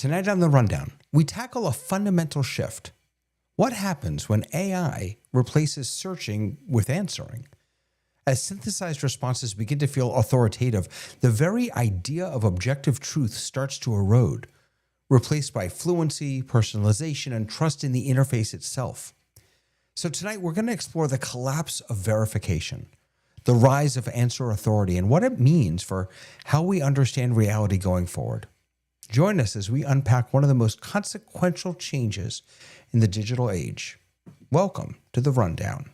Tonight on The Rundown, we tackle a fundamental shift. What happens when AI replaces searching with answering? As synthesized responses begin to feel authoritative, the very idea of objective truth starts to erode, replaced by fluency, personalization, and trust in the interface itself. So tonight we're going to explore the collapse of verification, the rise of answer authority, and what it means for how we understand reality going forward. Join us as we unpack one of the most consequential changes in the digital age. Welcome to The Rundown.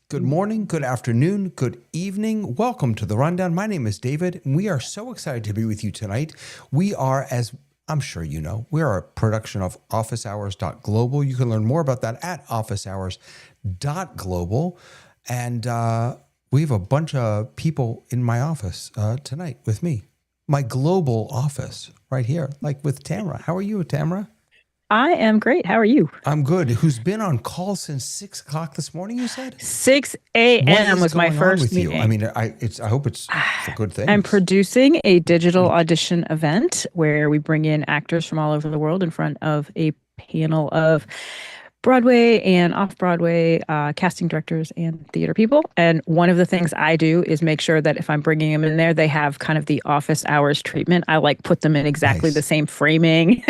Good morning, good afternoon, good evening. Welcome to The Rundown. My name is David, and we are so excited to be with you tonight. We are, as I'm sure you know, we are a production of officehours.global. You can learn more about that at officehours.global. And we have a bunch of people in my office tonight with me. My global office right here, like with Tamara. How are you, Tamara? I am great. How are you? I'm good. Who's been on call since 6 o'clock this morning, you said? 6 a.m. was my first meeting. I mean, I hope it's for good things. I'm producing a digital audition event where we bring in actors from all over the world in front of a panel of Broadway and off-Broadway casting directors and theater people. And one of the things I do is make sure that if I'm bringing them in there, they have kind of the office hours treatment. I like put them in exactly the same framing.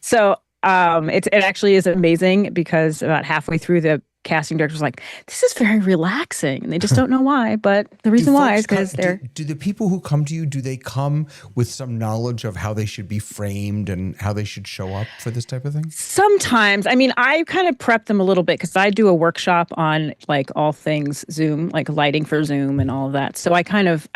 So it actually is amazing because about halfway through the casting director was like, this is very relaxing. And they just don't know why. But the reason why is because do the people who come to you, do they come with some knowledge of how they should be framed and how they should show up for this type of thing? Sometimes. I mean, I kind of prep them a little bit because I do a workshop on like all things Zoom, like lighting for Zoom and all of that. So I kind of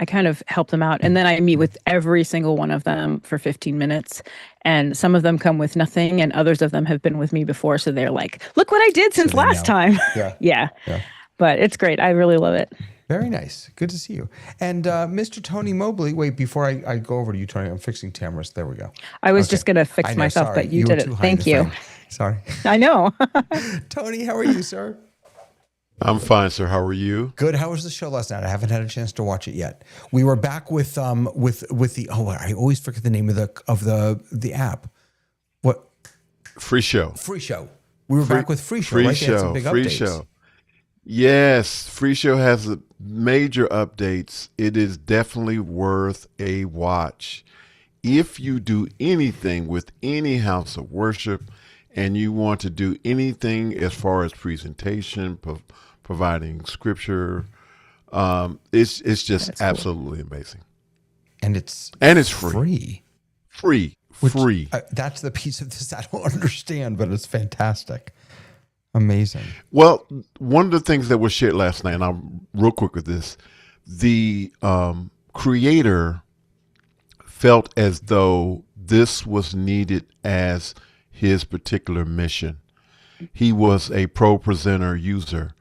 help them out. And then I meet with every single one of them for 15 minutes. And some of them come with nothing, and others of them have been with me before. So they're like, look what I did since last time. Yeah. But it's great. I really love it. Very nice. Good to see you. And Mr. Tony Mobley, wait, before I go over to you, Tony, I'm fixing Tamara's. There we go. I was just going to fix myself, but you did it. Thank you. Sorry. I know. Tony, how are you, sir? I'm fine, sir. How are you? Good. How was the show last night? I haven't had a chance to watch it yet. We were back with the I always forget the name of the app. What? Free Show. Free Show. We were back with Free Show. Right? They had some big Free updates. Show. Yes, Free Show has major updates. It is definitely worth a watch. If you do anything with any house of worship and you want to do anything as far as presentation, providing scripture, it's just absolutely amazing. And it's free. Free. That's the piece of this I don't understand, but it's fantastic. Amazing. Well, one of the things that was shared last night, and I'm real quick with this, the creator felt as though this was needed as his particular mission. He was a pro presenter user,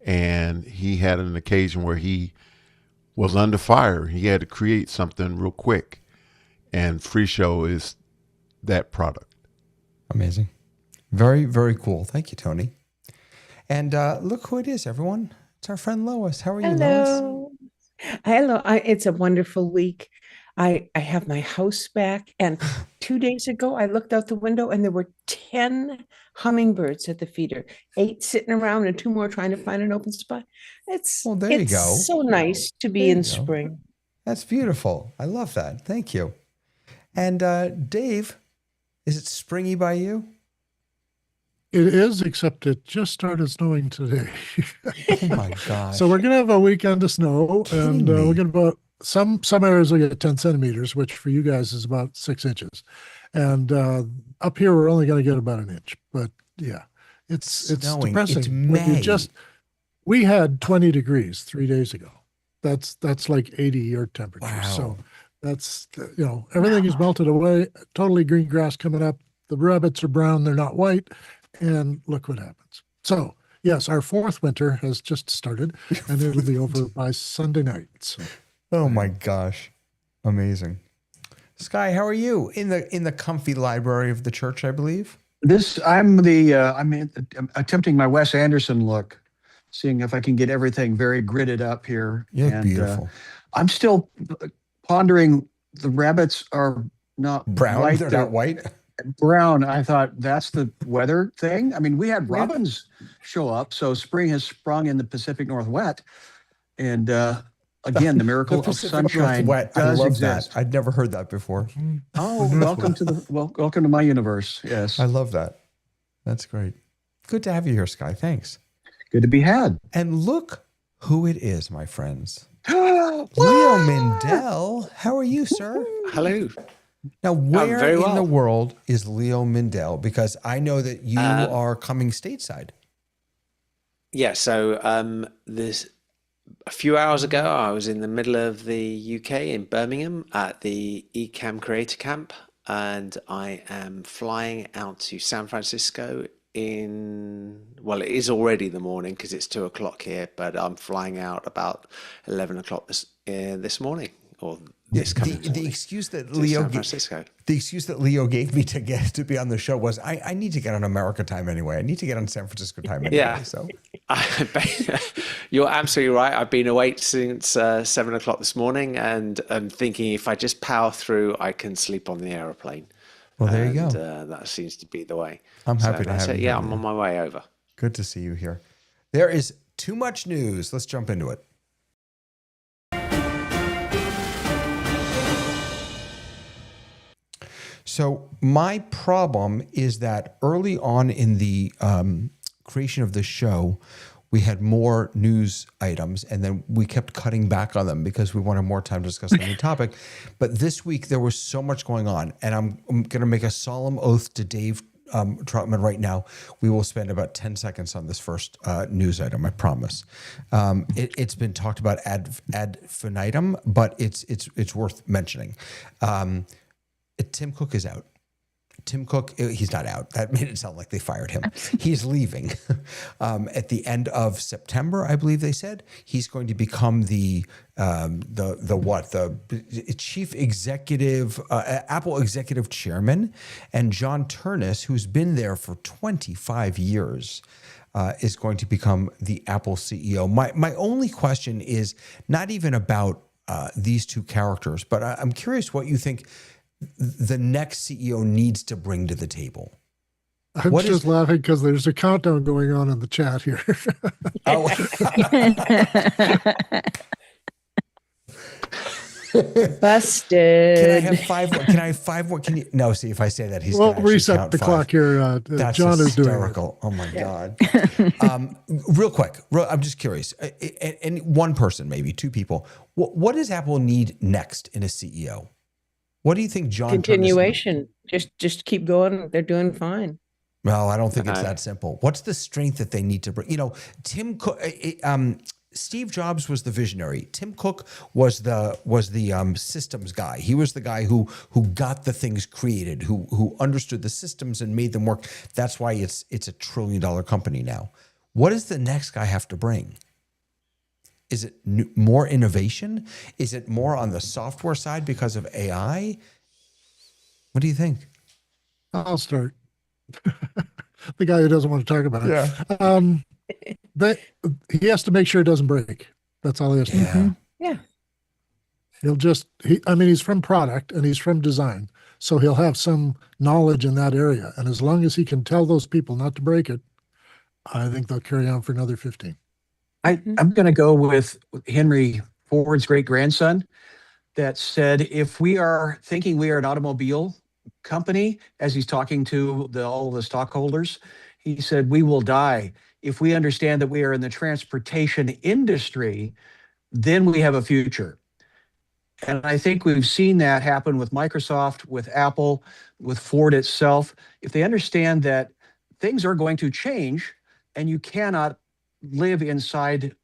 and he had an occasion where he was under fire. He had to create something real quick, and Free Show is that product. Amazing. Very, very cool. Thank you, Tony. And look who it is, everyone. It's our friend Lois. How are you, Lois? Hello. It's a wonderful week. I have my house back, and 2 days ago I looked out the window and there were 10 hummingbirds at the feeder, 8 sitting around and 2 more trying to find an open spot. There you go. So nice to be in spring. That's beautiful. I love that. Thank you. And Dave, is it springy by you? It is, except it just started snowing today. Oh my gosh. So we're going to have a weekend of snow, and we're going to about some areas will get 10 centimeters, which for you guys is about 6 inches. And up here, we're only going to get about an inch. But yeah, it's depressing. It's May. We had 20 degrees 3 days ago. That's like 80 year temperature. Wow. So that's, everything is melted away. Totally green grass coming up. The rabbits are brown. They're not white. And look what happens. So Yes, our fourth winter has just started, and it'll be over by Sunday night. So. Oh my gosh, amazing. Sky, how are you in the comfy library of the church? I believe. I'm attempting my Wes Anderson look, seeing if I can get everything very gridded up here. You look beautiful. I'm still pondering. The rabbits are not brown. white. They're not white. Brown. I thought that's the weather thing. I mean, we had robins show up, so spring has sprung in the Pacific Northwest, and again, the miracle of sunshine Northwest. does I love exist. that. I'd never heard that before. Oh, welcome to my universe. Yes, I love that. That's great. Good to have you here, Sky. Thanks. Good to be had. And look who it is, my friends. Leo Mindell. How are you, sir? Hello. Now, where in the world is Leo Mindell? Because I know that you are coming stateside. Yeah, so a few hours ago, I was in the middle of the UK in Birmingham at the Ecamm Creator Camp, and I am flying out to San Francisco it is already the morning because it's 2:00 here, but I'm flying out about 11 o'clock this morning, or this coming morning. The excuse that Leo gave me to be on the show was I need to get on America time anyway. I need to get on San Francisco time anyway. Yeah. So you're absolutely right. I've been awake since 7 o'clock this morning, and I'm thinking if I just power through, I can sleep on the aeroplane. Well, there you go. That seems to be the way. I'm happy to have you. Yeah, I'm on my way over. Good to see you here. There is too much news. Let's jump into it. So my problem is that early on in the creation of this show, we had more news items, and then we kept cutting back on them because we wanted more time to discuss the new topic. But this week, there was so much going on, and I'm going to make a solemn oath to Dave Troutman right now. We will spend about 10 seconds on this first news item, I promise. It's been talked about ad infinitum, but it's worth mentioning. Tim Cook is out. Tim Cook, he's not out. That made it sound like they fired him. He's leaving at the end of September, I believe they said. He's going to become the chief executive, Apple executive chairman, and John Turnus, who's been there for 25 years, is going to become the Apple CEO. My only question is not even about these two characters, but I'm curious what you think the next CEO needs to bring to the table. I'm just laughing because there's a countdown going on in the chat here. Busted. Can I have five more? Can you? No, see, if I say that, he's We'll reset the clock here. That's John is doing it. Oh my God. Real quick, I'm just curious. And one person, maybe two people. What does Apple need next in a CEO? What do you think, John? Continuation. Just keep going. They're doing fine. Well, I don't think it's that simple. What's the strength that they need to bring? Tim Cook, Steve Jobs was the visionary. Tim Cook was the systems guy. He was the guy who got the things created, who understood the systems and made them work. That's why it's a $1 trillion company now. What does the next guy have to bring? Is it more innovation? Is it more on the software side because of AI? What do you think? I'll start. The guy who doesn't want to talk about it. Yeah. He has to make sure it doesn't break. That's all he has to do. Yeah. He's from product and he's from design. So he'll have some knowledge in that area. And as long as he can tell those people not to break it, I think they'll carry on for another 15. I'm going to go with Henry Ford's great-grandson that said, if we are thinking we are an automobile company, as he's talking to all the stockholders, he said, we will die. If we understand that we are in the transportation industry, then we have a future. And I think we've seen that happen with Microsoft, with Apple, with Ford itself. If they understand that things are going to change and you cannot live inside,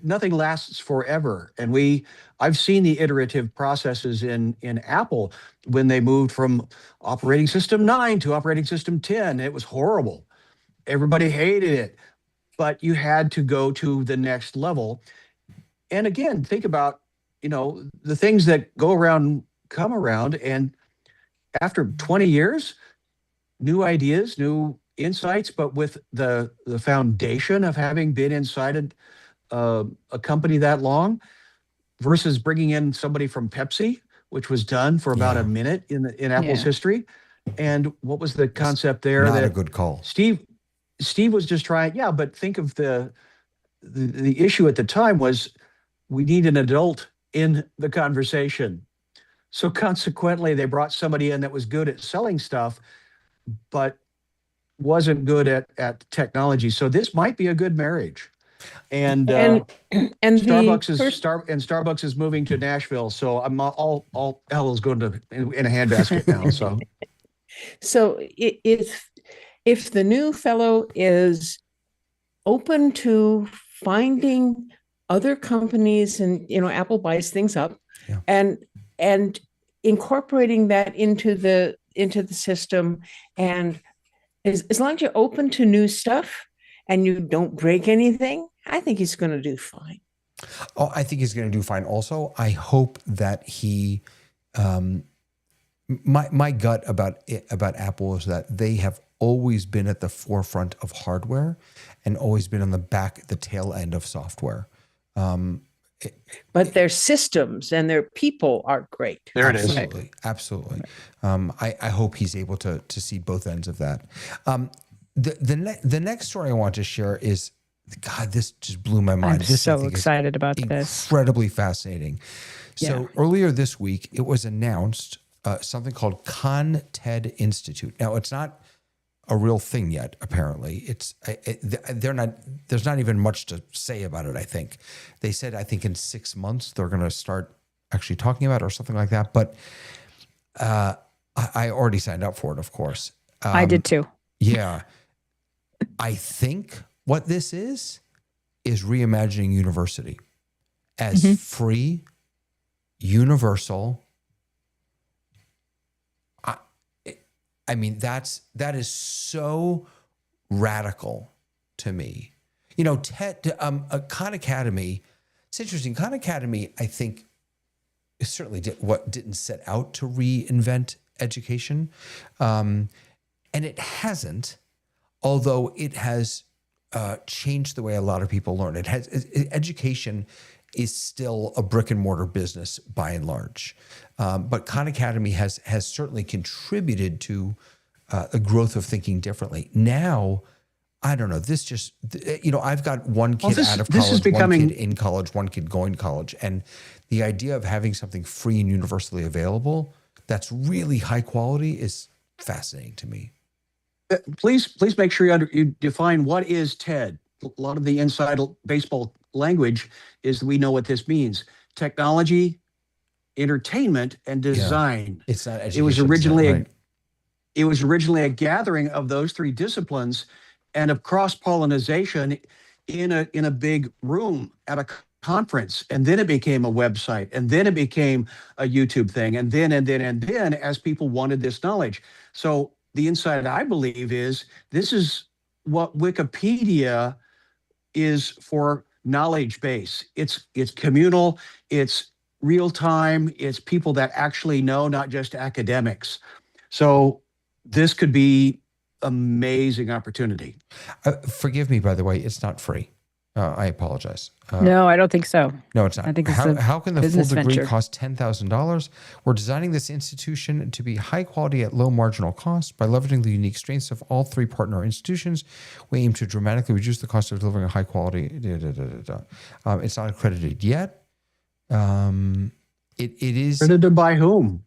nothing lasts forever. And I've seen the iterative processes in Apple when they moved from operating system 9 to operating system 10. It was horrible. everybody hated it, but you had to go to the next level. And again, think about, the things that go around come around, and after 20 years, new ideas, new insights, but with the foundation of having been inside a company that long, versus bringing in somebody from Pepsi, which was done for about a minute in Apple's history. And what was the concept there? Not a good call. Steve was just trying. Yeah, but think of the issue at the time was we need an adult in the conversation. So consequently, they brought somebody in that was good at selling stuff, but wasn't good at technology. So this might be a good marriage. And Starbucks is moving to Nashville. So I'm all hell is going to in a handbasket now. So, so if the new fellow is open to finding other companies, and Apple buys things up, and incorporating that into the system, and as long as you're open to new stuff and you don't break anything, I think he's going to do fine. Oh, I think he's going to do fine. Also, I hope that he, my gut about Apple is that they have always been at the forefront of hardware and always been on the tail end of software. But their systems and their people are great. There it is. Absolutely. Absolutely. I hope he's able to see both ends of that. The next story I want to share is, God, this just blew my mind. I'm so excited about this. Incredibly fascinating. So earlier this week, it was announced something called TED Institute. Now, it's not a real thing yet, apparently. There's not even much to say about it, I think. They said, I think in 6 months, they're going to start actually talking about it or something like that. But I already signed up for it, of course. I did too. Yeah. I think what this is reimagining university as free, universal. I mean, that is so radical to me. Khan Academy, it's interesting. Khan Academy, I think, certainly didn't set out to reinvent education. And it hasn't, although it has changed the way a lot of people learn. Education is still a brick and mortar business by and large. But Khan Academy has certainly contributed to the growth of thinking differently. Now, I don't know, this just, I've got one kid out of college, one kid in college, one kid going to college. And the idea of having something free and universally available that's really high quality is fascinating to me. Please make sure you define what is TED. A lot of the inside baseball language is we know what this means. Technology, entertainment, and design. It's not education. It was originally a gathering of those three disciplines and of cross-pollination in a big room at a conference. And then it became a website, and then it became a YouTube thing, and then as people wanted this knowledge. So the insight, I believe, is this is what Wikipedia is for knowledge base. It's communal, it's real time, it's people that actually know, not just academics. So this could be amazing opportunity. Forgive me, by the way, it's not free. I apologize. No, I don't think so. No, it's not. I think it's how can the full degree venture. cost $10,000? We're designing this institution to be high quality at low marginal cost. By leveraging the unique strengths of all three partner institutions, we aim to dramatically reduce the cost of delivering a high quality. It's not accredited yet. It is accredited by whom?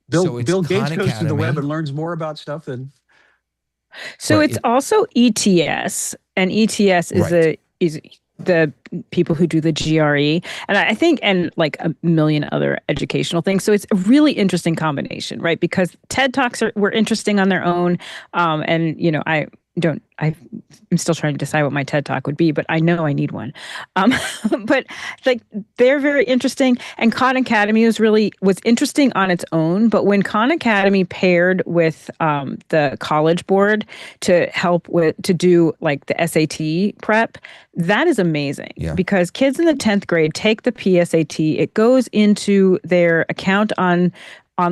Bill Gates goes to the web and learns more about stuff than. So it's also ETS, and ETS is the people who do the GRE, and I think, and like a million other educational things. So it's a really interesting combination, right? Because TED Talks were interesting on their own, and I'm still trying to decide what my TED Talk would be, but I know I need one. But like they're very interesting. And Khan Academy was interesting on its own. But when Khan Academy paired with the College Board to do like the SAT prep, that is amazing. Yeah. Because kids in the 10th grade take the PSAT. It goes into their account on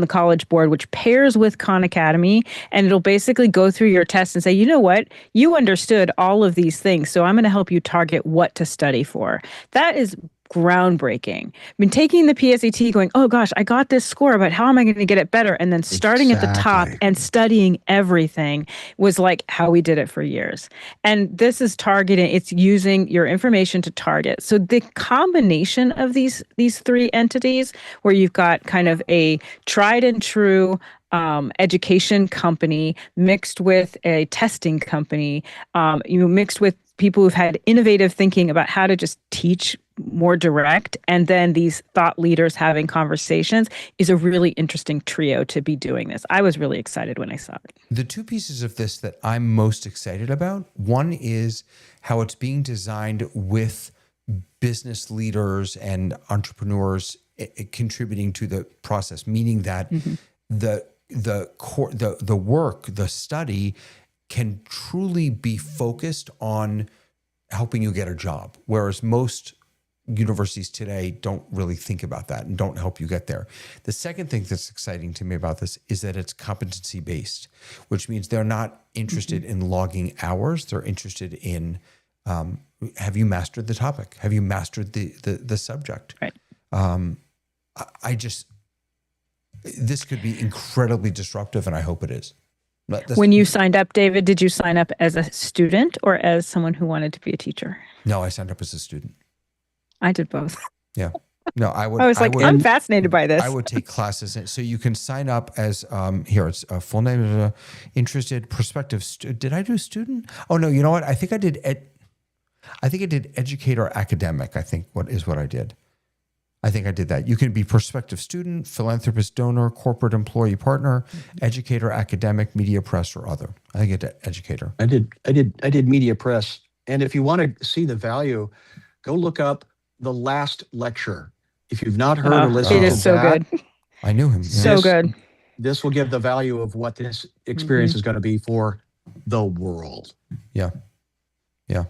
the College Board, which pairs with Khan Academy, and it'll basically go through your test and say, you know what, you understood all of these things, so I'm going to help you target what to study for. That is groundbreaking. I mean, taking the PSAT going, oh gosh, I got this score, but how am I going to get it better? And then starting at the top Exactly. and studying everything was like how we did it for years. And this is targeting, it's using your information to target. So the combination of these three entities, where you've got kind of a tried and true education company mixed with a testing company, mixed with people who've had innovative thinking about how to just teach more direct, and then these thought leaders having conversations, is a really interesting trio to be doing this. I was really excited when I saw it. The two pieces of this that I'm most excited about, one is how it's being designed with business leaders and entrepreneurs contributing to the process, meaning that the work, the study can truly be focused on helping you get a job, whereas most universities today don't really think about that and don't help you get there. The second thing that's exciting to me about this is that it's competency based, which means they're not interested in logging hours. They're interested in, have you mastered the topic? Have you mastered the subject? Right. This could be incredibly disruptive, and I hope it is. When you signed up, David, did you sign up as a student or as someone who wanted to be a teacher? No, I signed up as a student. I did both. Yeah. No, I would. I'm fascinated by this. I would take classes. So you can sign up as, here, it's a full name of a interested prospective did I do student? Oh, no, you know what? I think I did educator academic, I think what I did. I think I did that. You can be prospective student, philanthropist, donor, corporate employee, partner, educator, academic, media press, or other. I think I did educator. I did media press. And if you want to see the value, go look up the last lecture. If you've not heard or listened it to is so that, good. I knew him. So good. This will give the value of what this experience is going to be for the world. Yeah. Yeah.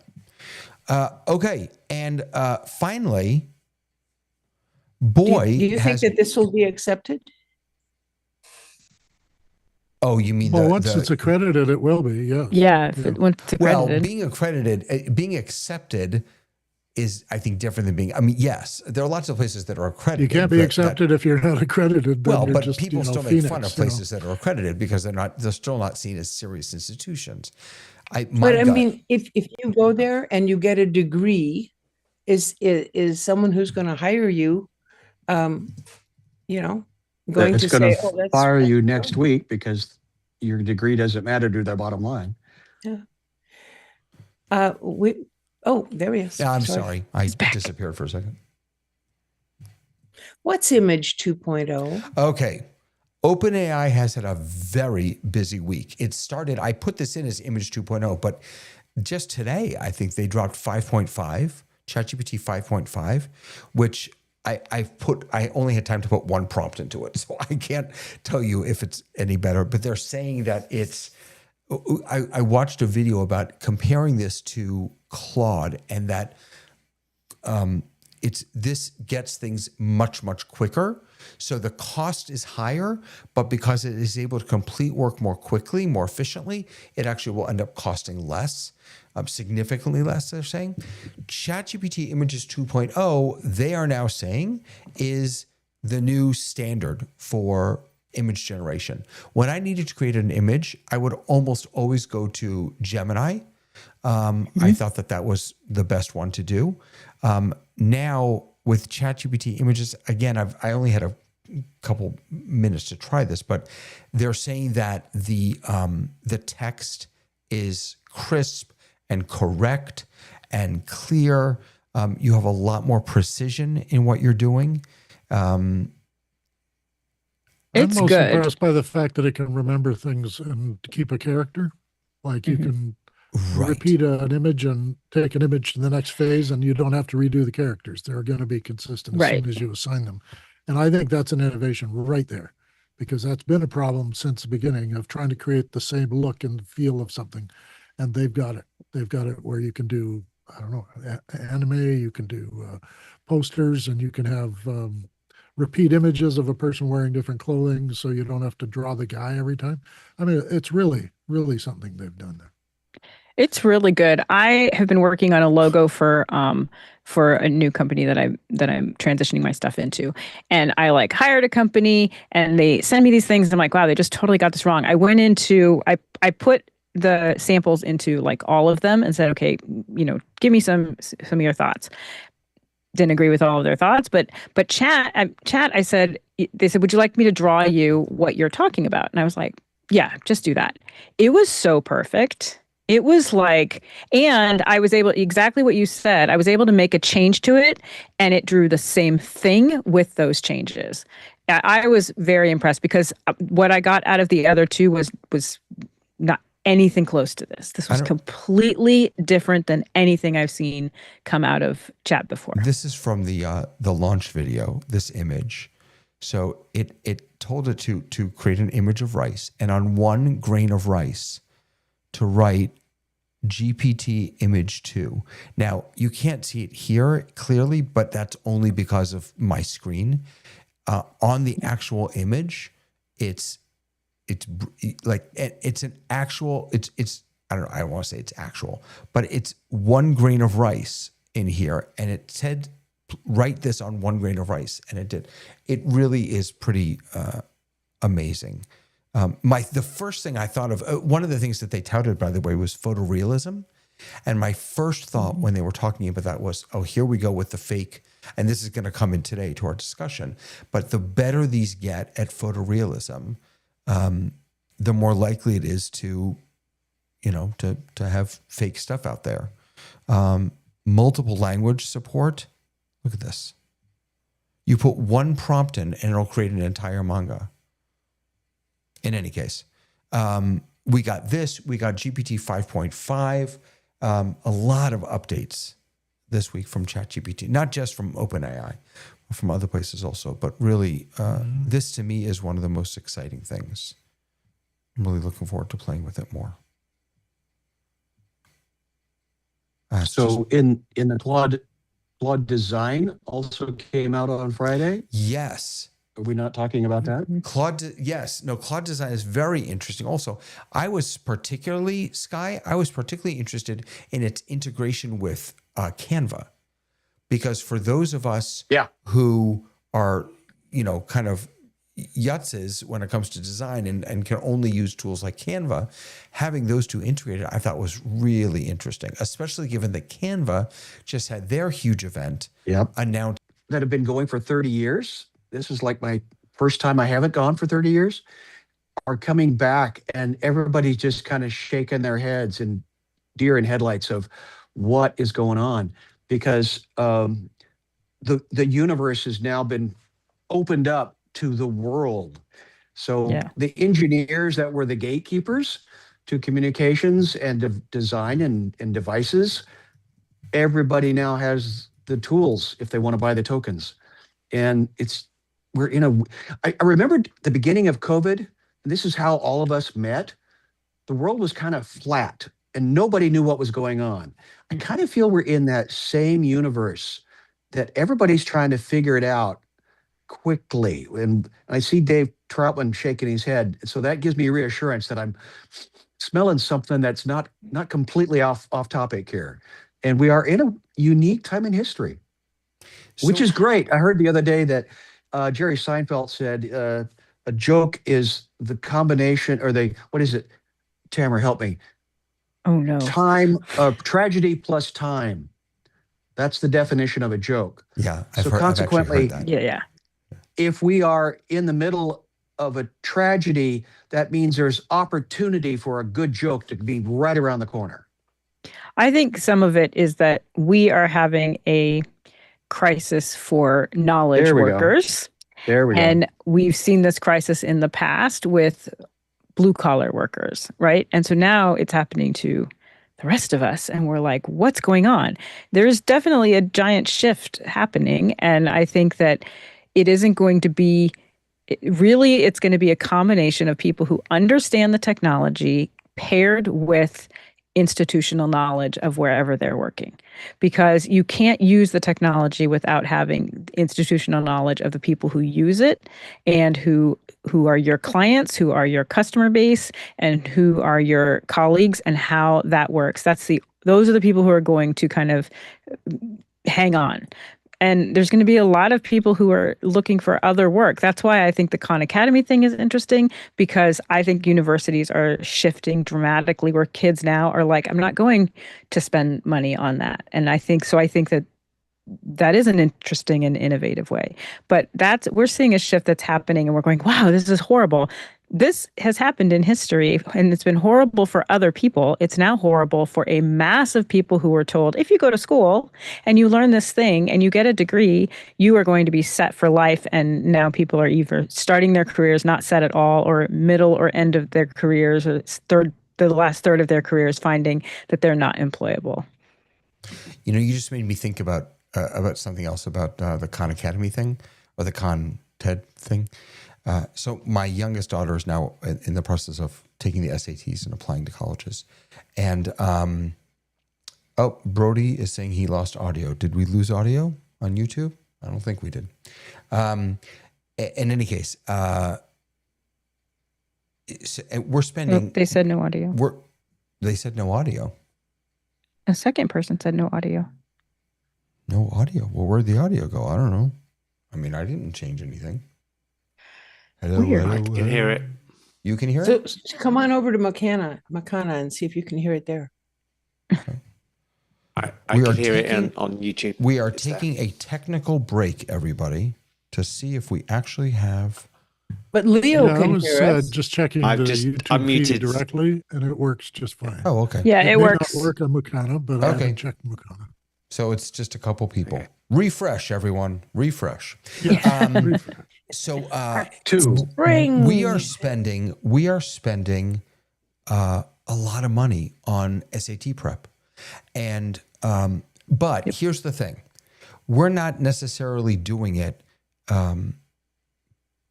Okay. And finally, boy. Do you think that this will be accepted? Oh, you mean once it's accredited, it will be, yes. Yeah, once it's accredited. Well, being accredited, being accepted is, I think, different than being, I mean, yes, there are lots of places that are accredited. You can't be accepted if you're not accredited. Then well, you're but just, people still make Phoenix, fun of places that are accredited because they're still not seen as serious institutions. I mean, if you go there and you get a degree, is someone who's going to hire you, going It's to going say, oh, that's fire you next week because your degree doesn't matter to their bottom line. Yeah. There he is. Yeah, I'm sorry. I disappeared for a second. What's Image 2.0? Okay. OpenAI has had a very busy week. It started, I put this in as Image 2.0, but just today, I think they dropped 5.5, ChatGPT 5.5, which I only had time to put one prompt into it, so I can't tell you if it's any better, but they're saying that I watched a video about comparing this to Claude, and that this gets things much, much quicker. So the cost is higher, but because it is able to complete work more quickly, more efficiently, it actually will end up costing less, significantly less, they're saying. ChatGPT Images 2.0, they are now saying, is the new standard for image generation. When I needed to create an image, I would almost always go to Gemini. I thought that was the best one to do. Now with ChatGPT Images, again, I only had a couple minutes to try this, but they're saying that the text is crisp and correct and clear. You have a lot more precision in what you're doing. I'm It's most good. impressed by the fact that it can remember things and keep a character. Like you can You Right. repeat an image and take an image to the next phase, and you don't have to redo the characters. They're going to be consistent as Right. soon as you assign them. And I think that's an innovation right there, because that's been a problem since the beginning of trying to create the same look and feel of something. And they've got it. They've got it where you can do, I don't know, anime, you can do posters, and you can have repeat images of a person wearing different clothing, so you don't have to draw the guy every time. I mean, it's really, really something they've done there. It's really good. I have been working on a logo for a new company that I'm transitioning my stuff into. And I like hired a company and they send me these things and I'm like, wow, they just totally got this wrong. I put the samples into like all of them and said, okay, give me some of your thoughts. Didn't agree with all of their thoughts, but chat, I said, they said, would you like me to draw you what you're talking about? And I was like, yeah, just do that. It was so perfect. It was like, and I was able, exactly what you said, I was able to make a change to it and it drew the same thing with those changes. I was very impressed because what I got out of the other two was not anything close to this. This was completely different than anything I've seen come out of chat before. This is from the launch video, this image. So it told it to create an image of rice, and on 1 grain of rice to write GPT image 2. Now, you can't see it here clearly, but that's only because of my screen. On the actual image, it's like, it's an actual, it's I don't know, I don't want to say it's actual, but it's 1 grain of rice in here, and it said, write this on 1 grain of rice, and it did. It really is pretty amazing. The first thing I thought of, one of the things that they touted, by the way, was photorealism. And my first thought when they were talking about that was, oh, here we go with the fake. And this is going to come in today to our discussion. But the better these get at photorealism, the more likely it is to have fake stuff out there. Multiple language support. Look at this. You put 1 prompt in and it'll create an entire manga. In any case, we got this. We got GPT 5.5. A lot of updates this week from ChatGPT, not just from OpenAI, but from other places also. But really, this to me is one of the most exciting things. I'm really looking forward to playing with it more. So in the Claude design also came out on Friday? Yes. Are we not talking about that? Claude design is very interesting. Also, I was particularly interested in its integration with Canva, because for those of us who are, kind of yutzes when it comes to design and can only use tools like Canva, having those two integrated, I thought was really interesting, especially given that Canva just had their huge event announced. That have been going for 30 years. This is like my first time I haven't gone for 30 years, are coming back, and everybody's just kind of shaking their heads and deer in headlights of what is going on, because the universe has now been opened up to the world. So the engineers that were the gatekeepers to communications and design and devices, everybody now has the tools if they want to buy the tokens. And I remember the beginning of COVID, and this is how all of us met. The world was kind of flat and nobody knew what was going on. I kind of feel we're in that same universe, that everybody's trying to figure it out quickly. And I see Dave Troutman shaking his head. So that gives me reassurance that I'm smelling something that's not completely off topic here. And we are in a unique time in history, which is great. I heard the other day that Jerry Seinfeld said a joke is the combination, or what is it? Tamara, help me. Oh, no. Tragedy plus time. That's the definition of a joke. Yeah. So consequently, yeah. If we are in the middle of a tragedy, that means there's opportunity for a good joke to be right around the corner. I think some of it is that we are having a crisis for knowledge workers. There we go. And we've seen this crisis in the past with blue collar workers, right? And so now it's happening to the rest of us, and we're like, what's going on? There's definitely a giant shift happening, and I think that it isn't going to be really, it's going to be a combination of people who understand the technology paired with institutional knowledge of wherever they're working, because you can't use the technology without having institutional knowledge of the people who use it and who are your clients, who are your customer base, and who are your colleagues, and how that works. Those are the people who are going to kind of hang on. And there's going to be a lot of people who are looking for other work. That's why I think the Khan Academy thing is interesting, because I think universities are shifting dramatically, where kids now are like, I'm not going to spend money on that. And I think that is an interesting and innovative way. But we're seeing a shift that's happening, and we're going, wow, this is horrible. This has happened in history, and it's been horrible for other people. It's now horrible for a mass of people who are told, if you go to school and you learn this thing and you get a degree, you are going to be set for life. And now people are either starting their careers not set at all, or middle or end of their careers, or the last third of their careers, finding that they're not employable. You know, you just made me think about something else about the Khan Academy thing, or the Khan TED thing. So my youngest daughter is now in the process of taking the SATs and applying to colleges. And, Brody is saying he lost audio. Did we lose audio on YouTube? I don't think we did. In any case, we're spending... They said no audio. They said no audio. A second person said no audio. No audio. Well, where'd the audio go? I don't know. I mean, I didn't change anything. Hello, Weird. hello, I can hear it. You can hear So it? come on over to Makana and see if you can hear it there. I can hear it on YouTube. We are It's there. taking a technical break, everybody, to see if we actually have... But Leo Yeah, I can was hear us. just checking I've the just YouTube unmuted. feed directly, and it works just fine. Oh, okay. Yeah, it may works. not work on Mukana, but I Okay. haven't checked Mukana. So it's just a couple people. Okay. Refresh, everyone. Refresh. Yeah. So Two. Spring. we are spending a lot of money on SAT prep, and but here's the thing: we're not necessarily doing it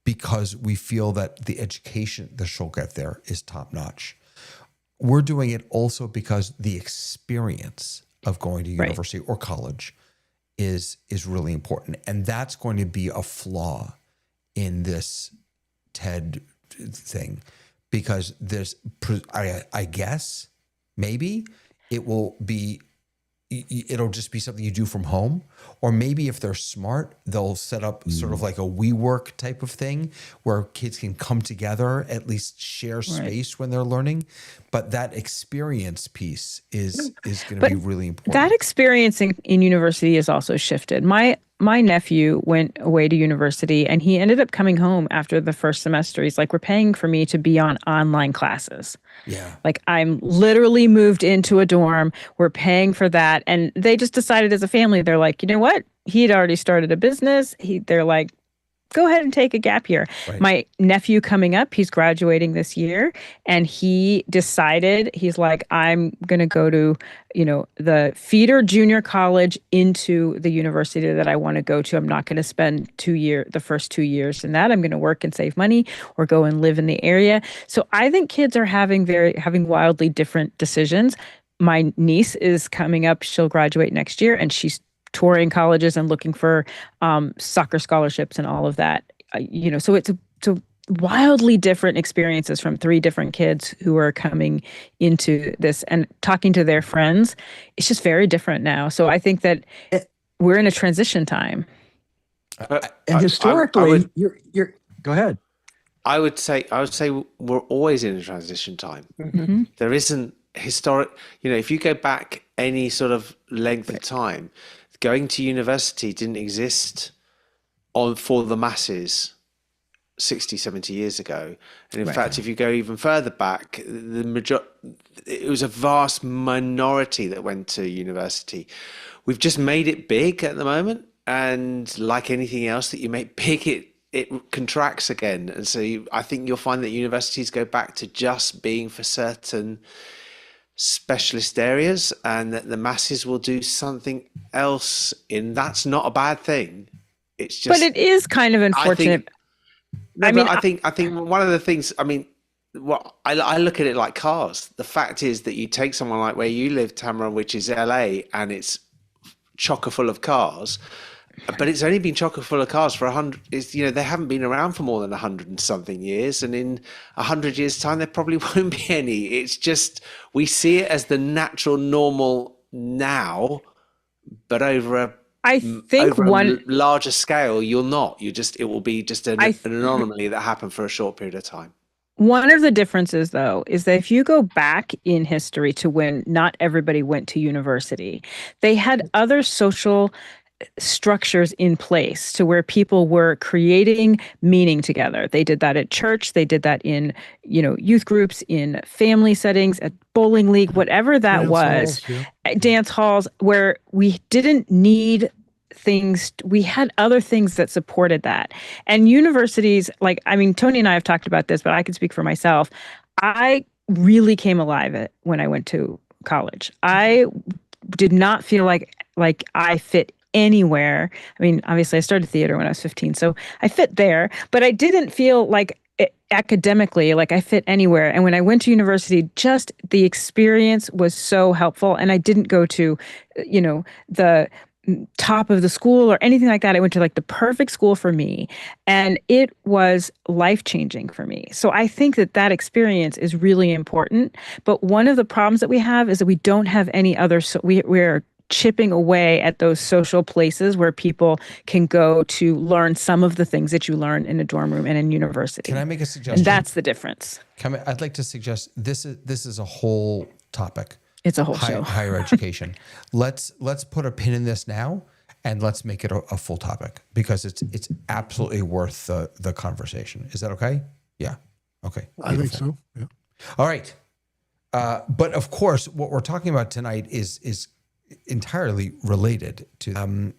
because we feel that the education that she'll get there is top notch. We're doing it also because the experience of going to university or college is really important, and that's going to be a flaw in this TED thing, because I guess maybe it'll just be something you do from home, or maybe if they're smart, they'll set up sort of like a WeWork type of thing where kids can come together, at least share space when they're learning. But that experience piece is going to be really important. That experience in university is also shifted. My nephew went away to university, and he ended up coming home after the first semester. He's like, we're paying for me to be on online classes. Yeah. Like, I'm literally moved into a dorm. We're paying for that. And they just decided as a family, they're like, you know what? He had already started a business. They're like, go ahead and take a gap year. Right. My nephew coming up, he's graduating this year, and he decided, he's like, I'm going to go to, the feeder junior college into the university that I want to go to. I'm not going to spend the first 2 years in that. I'm going to work and save money or go and live in the area. So I think kids are having wildly different decisions. My niece is coming up. She'll graduate next year, and she's touring colleges and looking for soccer scholarships and all of that. So it's wildly different experiences from 3 different kids who are coming into this and talking to their friends. It's just very different now. So I think that we're in a transition time. And historically, you're go ahead. I would say we're always in a transition time. Mm-hmm. There isn't historic, if you go back any sort of length of time, going to university didn't exist for the masses 60, 70 years ago. And in fact, if you go even further back, it was a vast minority that went to university. We've just made it big at the moment. And like anything else that you make big, it contracts again. And so I think you'll find that universities go back to just being for certain specialist areas, and that the masses will do something else. That's not a bad thing. It's just, but it is kind of unfortunate. I think one of the things, what I look at it like cars. The fact is that you take someone like where you live, Tamara, which is LA, and it's chocker full of cars, but it's only been chocker full of cars for 100. They haven't been around for more than 100 and something years, and in 100 years' time, there probably won't be any. It's just we see it as the natural, normal now, but over a larger scale, you'll not. It will be just an anomaly that happened for a short period of time. One of the differences, though, is that if you go back in history to when not everybody went to university, they had other social structures in place to where people were creating meaning together. They did that at church. They did that in, youth groups, in family settings, at bowling league, whatever that was. Dance halls, where we didn't need things. We had other things that supported that. And universities, Tony and I have talked about this, but I can speak for myself. I really came alive when I went to college. I did not feel like I fit anywhere. Obviously I started theater when I was 15, so I fit there, but I didn't feel like academically like I fit anywhere. And when I went to university, just the experience was so helpful. And I didn't go to, the top of the school or anything like that. I went to the perfect school for me, and it was life-changing for me. So I think that experience is really important. But one of the problems that we have is that we don't have any other, we're chipping away at those social places where people can go to learn some of the things that you learn in a dorm room and in university. Can I make a suggestion? And that's the difference. I'd like to suggest this is a whole topic. It's a whole show. Higher education. Let's put a pin in this now, and let's make it a full topic, because it's absolutely worth the conversation. Is that okay? Yeah. Okay. Beautiful. I think so. Yeah. All right. But of course, what we're talking about tonight is entirely related to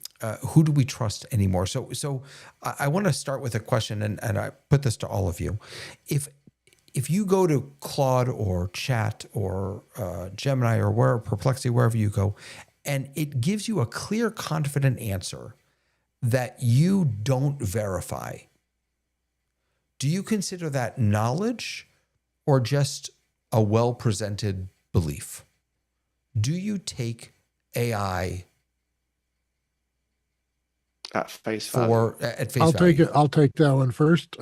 who do we trust anymore. So I want to start with a question, and I put this to all of you. If you go to Claude or Chat or Gemini or Perplexity, wherever you go, and it gives you a clear, confident answer that you don't verify, do you consider that knowledge or just a well-presented belief? Do you take AI at face value? I'll take that one first.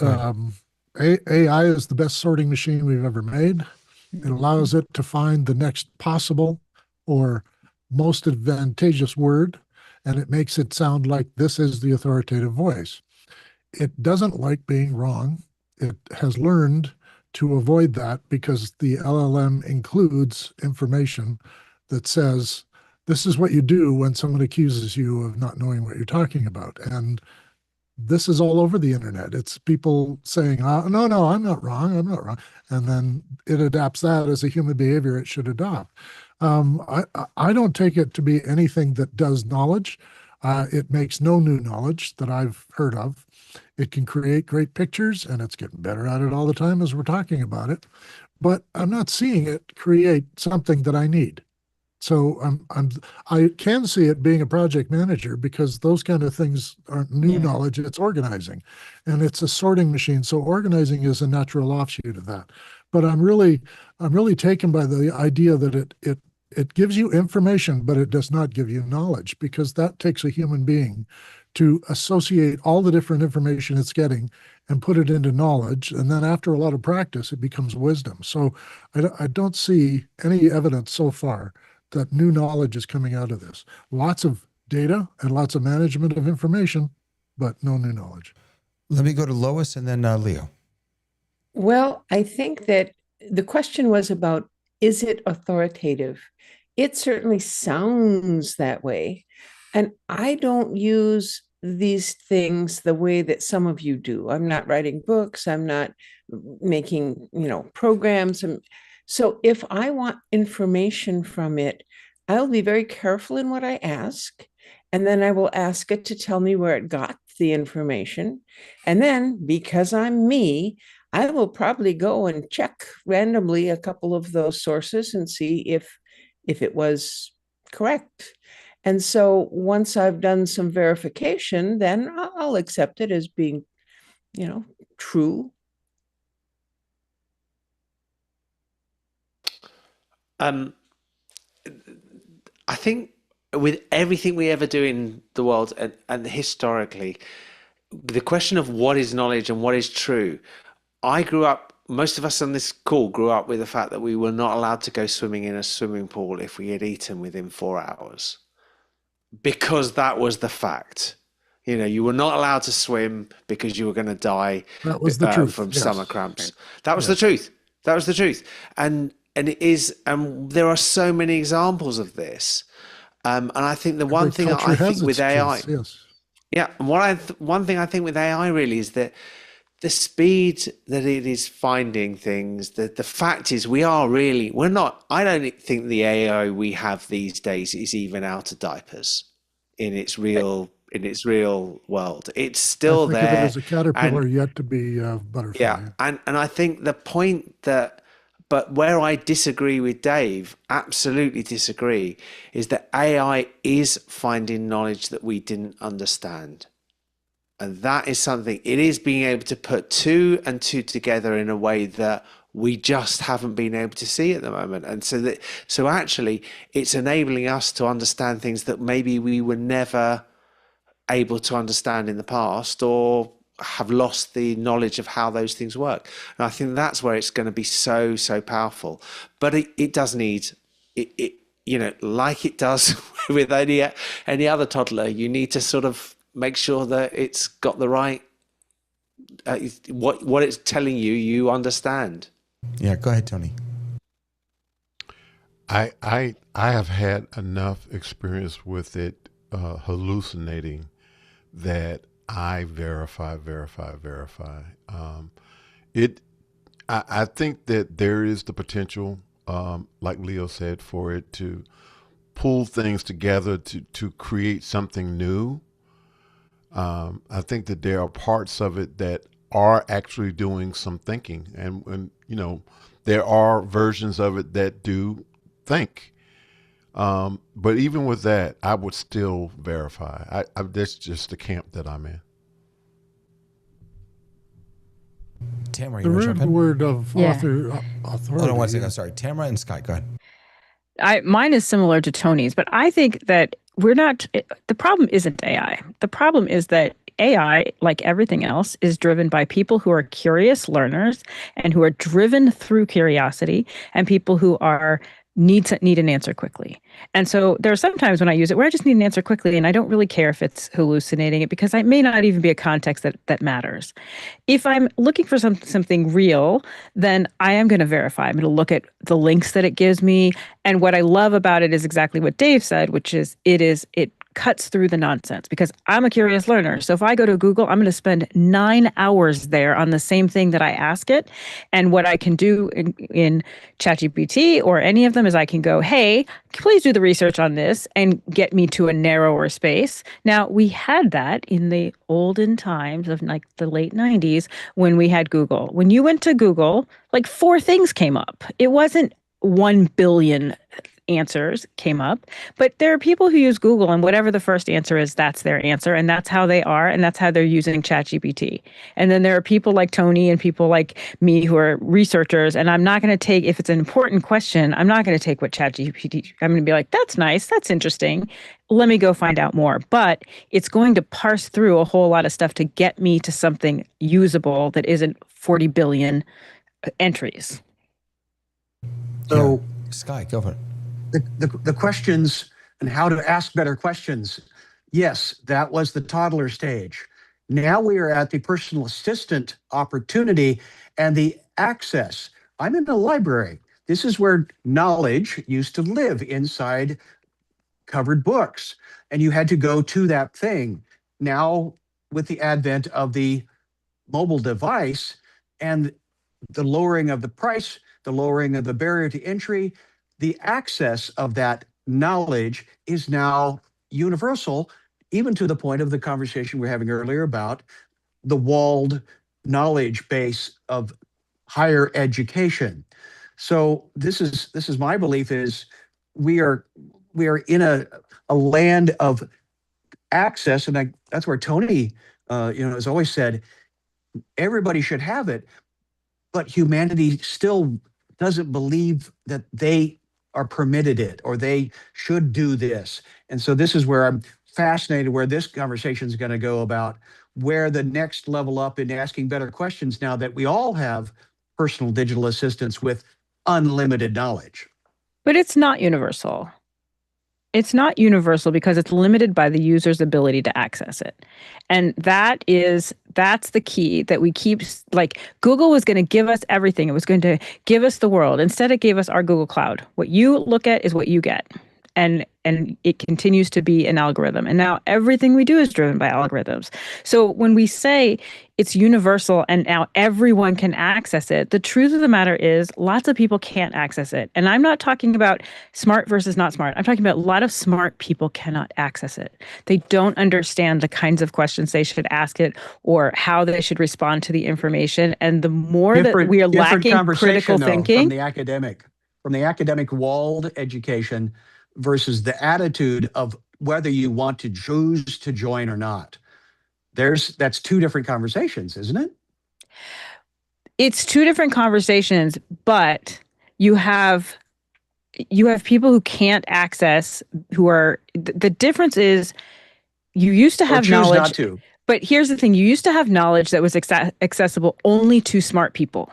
AI is the best sorting machine we've ever made. It allows it to find the next possible or most advantageous word, and it makes it sound like this is the authoritative voice. It doesn't like being wrong. It has learned to avoid that because the LLM includes information that says, this is what you do when someone accuses you of not knowing what you're talking about. And this is all over the internet. It's people saying, no, I'm not wrong. And then it adapts that as a human behavior it should adopt. I don't take it to be anything that does knowledge. It makes no new knowledge that I've heard of. It can create great pictures, and it's getting better at it all the time as we're talking about it. But I'm not seeing it create something that I need. So I can see it being a project manager, because those kind of things aren't new knowledge. It's organizing, and it's a sorting machine. So organizing is a natural offshoot of that. But I'm really taken by the idea that it gives you information, but it does not give you knowledge, because that takes a human being to associate all the different information it's getting and put it into knowledge. And then after a lot of practice, it becomes wisdom. So I don't see any evidence so far that new knowledge is coming out of this. Lots of data and lots of management of information, but no new knowledge. Let me go to Lois and then Leo. Well, I think that the question was about, is it authoritative? It certainly sounds that way. And I don't use these things the way that some of you do. I'm not writing books. I'm not making, programs. So if I want information from it, I'll be very careful in what I ask. And then I will ask it to tell me where it got the information. And then, because I'm me, I will probably go and check randomly a couple of those sources and see if it was correct. And so once I've done some verification, then I'll accept it as being, true. Um, I think with everything we ever do in the world and historically, the question of what is knowledge and what is true, I grew up, most of us on this call grew up with the fact that we were not allowed to go swimming in a swimming pool if we had eaten within 4 hours, because that was the fact. You were not allowed to swim because you were going to die That was the truth. from Yes. stomach cramps. That was Yes. the truth. That was the truth. And it is, and there are so many examples of this. And I think the one Every thing that culture I has think with its AI, truths, yes. yeah, and one thing I think with AI really is that the speed that it is finding things, the fact is we're not, I don't think the AI we have these days is even out of diapers in its real world. It's still I think of it there. as a caterpillar And yet to be a butterfly. yeah, and I think the point that, but where I disagree with Dave, absolutely disagree, is that AI is finding knowledge that we didn't understand. And that is something, it is being able to put two and two together in a way that we just haven't been able to see at the moment. And so actually it's enabling us to understand things that maybe we were never able to understand in the past, or have lost the knowledge of how those things work. And I think that's where it's going to be so powerful. But it does need it like it does with any other toddler, you need to sort of make sure that it's got the right what it's telling you understand. Yeah, go ahead, Tony. I have had enough experience with it hallucinating that I verify. I think that there is the potential, like Leo said, for it to pull things together to create something new. I think that there are parts of it that are actually doing some thinking, and there are versions of it that do think. But even with that, I would still verify. That's just the camp that I'm in. Tamara, The you want to root jump in? word of Yeah. authority. Hold on one second. Sorry. Tamara and Scott, go ahead. Mine is similar to Tony's, but I think that the problem isn't AI. The problem is that AI, like everything else, is driven by people who are curious learners and who are driven through curiosity, and people who need an answer quickly. And so there are some times when I use it where I just need an answer quickly, and I don't really care if it's hallucinating it, because it may not even be a context that matters. If I'm looking for something real, then I am going to verify. I'm going to look at the links that it gives me. And what I love about it is exactly what Dave said, which is it cuts through the nonsense, because I'm a curious learner. So if I go to Google, I'm going to spend 9 hours there on the same thing that I ask it. And what I can do in ChatGPT or any of them is I can go, hey, please do the research on this and get me to a narrower space. Now, we had that in the olden times of like the late 90s when we had Google. When you went to Google, like 4 things came up. It wasn't 1 billion answers came up, but there are people who use Google, and whatever the first answer is, that's their answer, and that's how they are, and that's how they're using ChatGPT. And then there are people like Tony and people like me who are researchers, and I'm not going to take, if it's an important question, I'm not going to take what ChatGPT, I'm going to be like, that's nice, that's interesting, let me go find out more. But it's going to parse through a whole lot of stuff to get me to something usable that isn't 40 billion entries. So, yeah. Sky, go for it. The questions and how to ask better questions. Yes, that was the toddler stage. Now we are at the personal assistant opportunity and the access. I'm in a library. This is where knowledge used to live, inside covered books, and you had to go to that thing. Now, with the advent of the mobile device and the lowering of the price, the lowering of the barrier to entry, the access of that knowledge is now universal, even to the point of the conversation we we're having earlier about the walled knowledge base of higher education. So this is my belief is we are in a land of access, and that's where Tony has always said everybody should have it, but humanity still doesn't believe that they are permitted it or they should do this. And so this is where I'm fascinated where this conversation is going to go about where the next level up in asking better questions now that we all have personal digital assistants with unlimited knowledge. But it's not universal. It's not universal because it's limited by the user's ability to access it. And that's the key that we keep, like Google was going to give us everything. It was going to give us the world. Instead, it gave us our Google Cloud. What you look at is what you get. And it continues to be an algorithm. And now everything we do is driven by algorithms. So when we say it's universal and now everyone can access it, the truth of the matter is lots of people can't access it. And I'm not talking about smart versus not smart. I'm talking about a lot of smart people cannot access it. They don't understand the kinds of questions they should ask it or how they should respond to the information. And the more that we are lacking critical thinking from the academic walled education versus the attitude of whether you want to choose to join or not. That's two different conversations, isn't it? It's two different conversations, but you have people who can't access, who are, the difference is you used to have knowledge. Not to. But here's the thing, you used to have knowledge that was accessible only to smart people.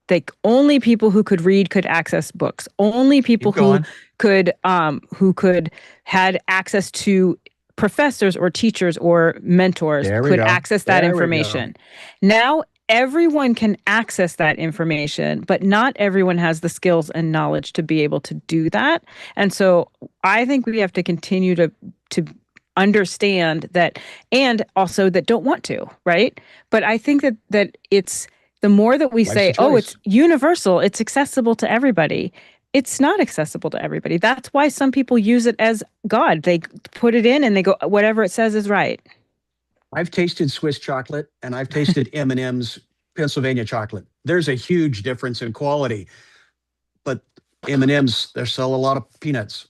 Like only people who could read could access books. Only people who could had access to professors or teachers or mentors could access that information. Now everyone can access that information, but not everyone has the skills and knowledge to be able to do that. And so I think we have to continue to understand that, and also that don't want to, right? But I think that it's the more that we say, oh, it's universal, it's accessible to everybody. It's not accessible to everybody. That's why some people use it as God. They put it in and they go, whatever it says is right. I've tasted Swiss chocolate and I've tasted M&M's Pennsylvania chocolate. There's a huge difference in quality, but M&M's, they sell a lot of peanuts.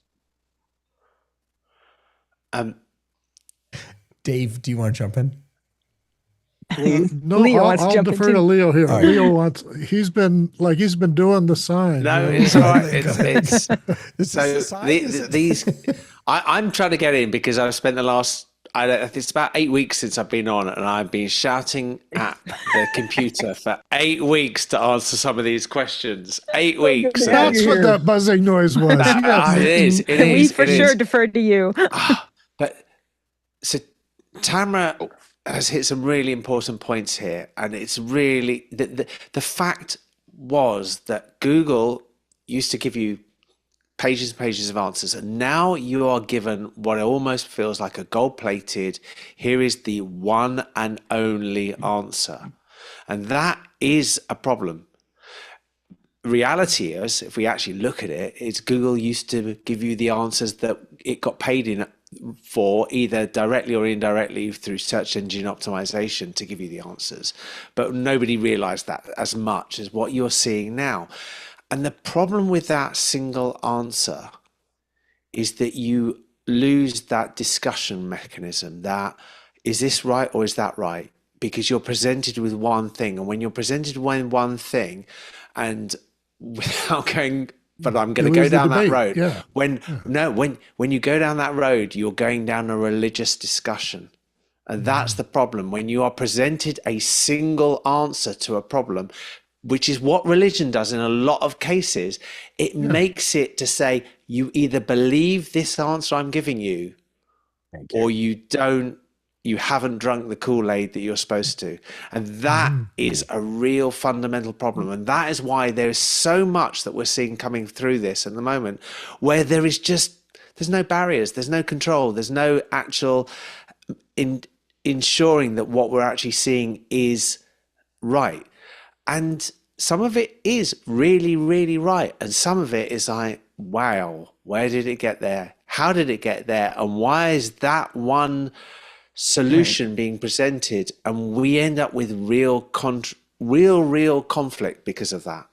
Dave, do you want to jump in? No, Leo I'll defer to Leo here. Right. Leo he's been doing the sign. No, it's all right. I'm trying to get in because I've spent the last, it's about 8 weeks since I've been on, and I've been shouting at the computer for 8 weeks to answer some of these questions. 8 weeks. That's what that buzzing noise was. It is. We for sure deferred to you. But so Tamara has hit some really important points here, and it's really the fact was that Google used to give you pages and pages of answers, and now you are given what almost feels like a gold-plated, here is the one and only answer, and that is a problem. Reality is, if we actually look at it, is Google used to give you the answers that it got paid in for, either directly or indirectly through search engine optimization, to give you the answers. But nobody realized that as much as what you're seeing now. And the problem with that single answer is that you lose that discussion mechanism, that is this right or is that right? Because you're presented with one thing, and when you're presented with one thing, and without going, but I'm going to go down that road. Yeah. When you go down that road, you're going down a religious discussion. And that's the problem. When you are presented a single answer to a problem, which is what religion does in a lot of cases, it makes it to say, you either believe this answer I'm giving you, or you don't. You haven't drunk the Kool-Aid that you're supposed to. And that is a real fundamental problem. And that is why there is so much that we're seeing coming through this at the moment, where there's no barriers, there's no control, there's no actual ensuring that what we're actually seeing is right. And some of it is really, really right. And some of it is like, wow, where did it get there? How did it get there? And why is that one solution being presented, and we end up with real conflict because of that.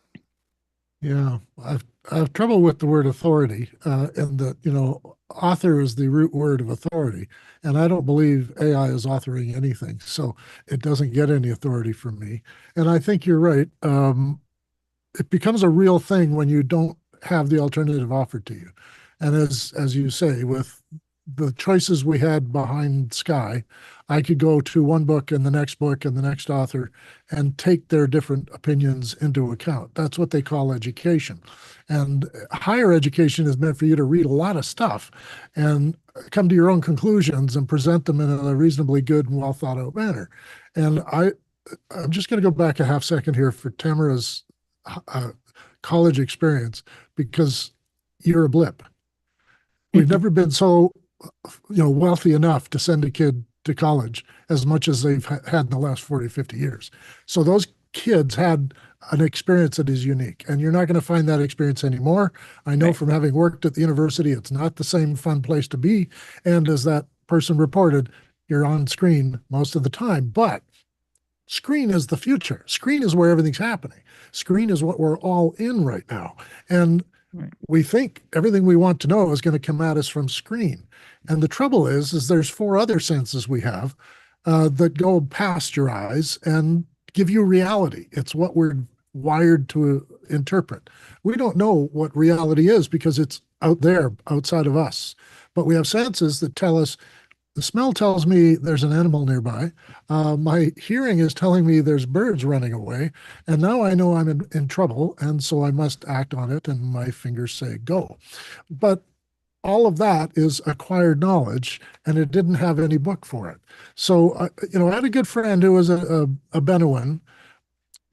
Yeah, I have trouble with the word authority, and that, author is the root word of authority, and I don't believe AI is authoring anything, so it doesn't get any authority from me. And I think you're right. It becomes a real thing when you don't have the alternative offered to you. And as you say, with the choices we had behind Sky, I could go to one book and the next author and take their different opinions into account. That's what they call education. And higher education is meant for you to read a lot of stuff and come to your own conclusions and present them in a reasonably good and well thought out manner. And I'm just going to go back a half second here for Tamara's college experience, because you're a blip. We've never been so wealthy enough to send a kid to college as much as they've had in the last 40, 50 years. So those kids had an experience that is unique, and you're not going to find that experience anymore. I know from having worked at the university, it's not the same fun place to be. And as that person reported, you're on screen most of the time, but screen is the future. Screen is where everything's happening. Screen is what we're all in right now. And we think everything we want to know is going to come at us from screen. And the trouble is there's 4 other senses we have that go past your eyes and give you reality. It's what we're wired to interpret. We don't know what reality is because it's out there, outside of us. But we have senses that tell us, the smell tells me there's an animal nearby. My hearing is telling me there's birds running away. And now I know I'm in trouble. And so I must act on it. And my fingers say go. But all of that is acquired knowledge, and it didn't have any book for it. So, I had a good friend who was a Bedouin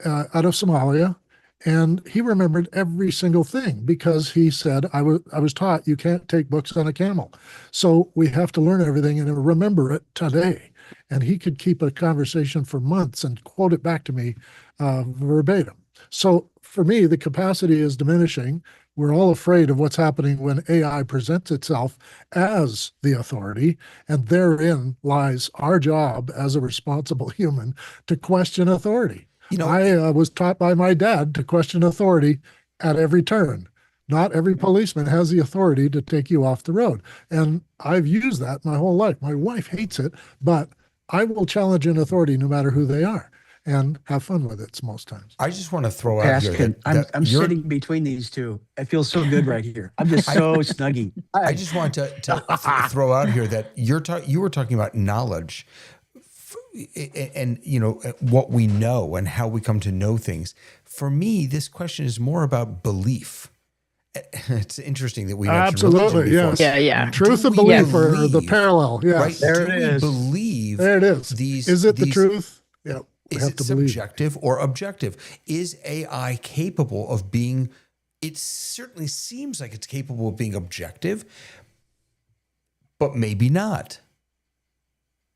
out of Somalia, and he remembered every single thing because he said, I was taught you can't take books on a camel. So we have to learn everything and remember it today. And he could keep a conversation for months and quote it back to me verbatim. So for me, the capacity is diminishing. We're all afraid of what's happening when AI presents itself as the authority, and therein lies our job as a responsible human to question authority. I was taught by my dad to question authority at every turn. Not every policeman has the authority to take you off the road. And I've used that my whole life. My wife hates it, but I will challenge an authority no matter who they are and have fun with it most times. I just want to throw out here that I'm sitting between these two. It feels so good right here. I'm just so snuggy. I just want to throw out here that you were talking about knowledge and what we know and how we come to know things. For me, this question is more about belief. It's interesting that we mentioned absolutely, yes, yeah. Truth and belief are the parallel. Yes, right? There it is. Believe there it is. Is it the truth? Yeah. Is it subjective or objective? Is AI capable of being? It certainly seems like it's capable of being objective, but maybe not.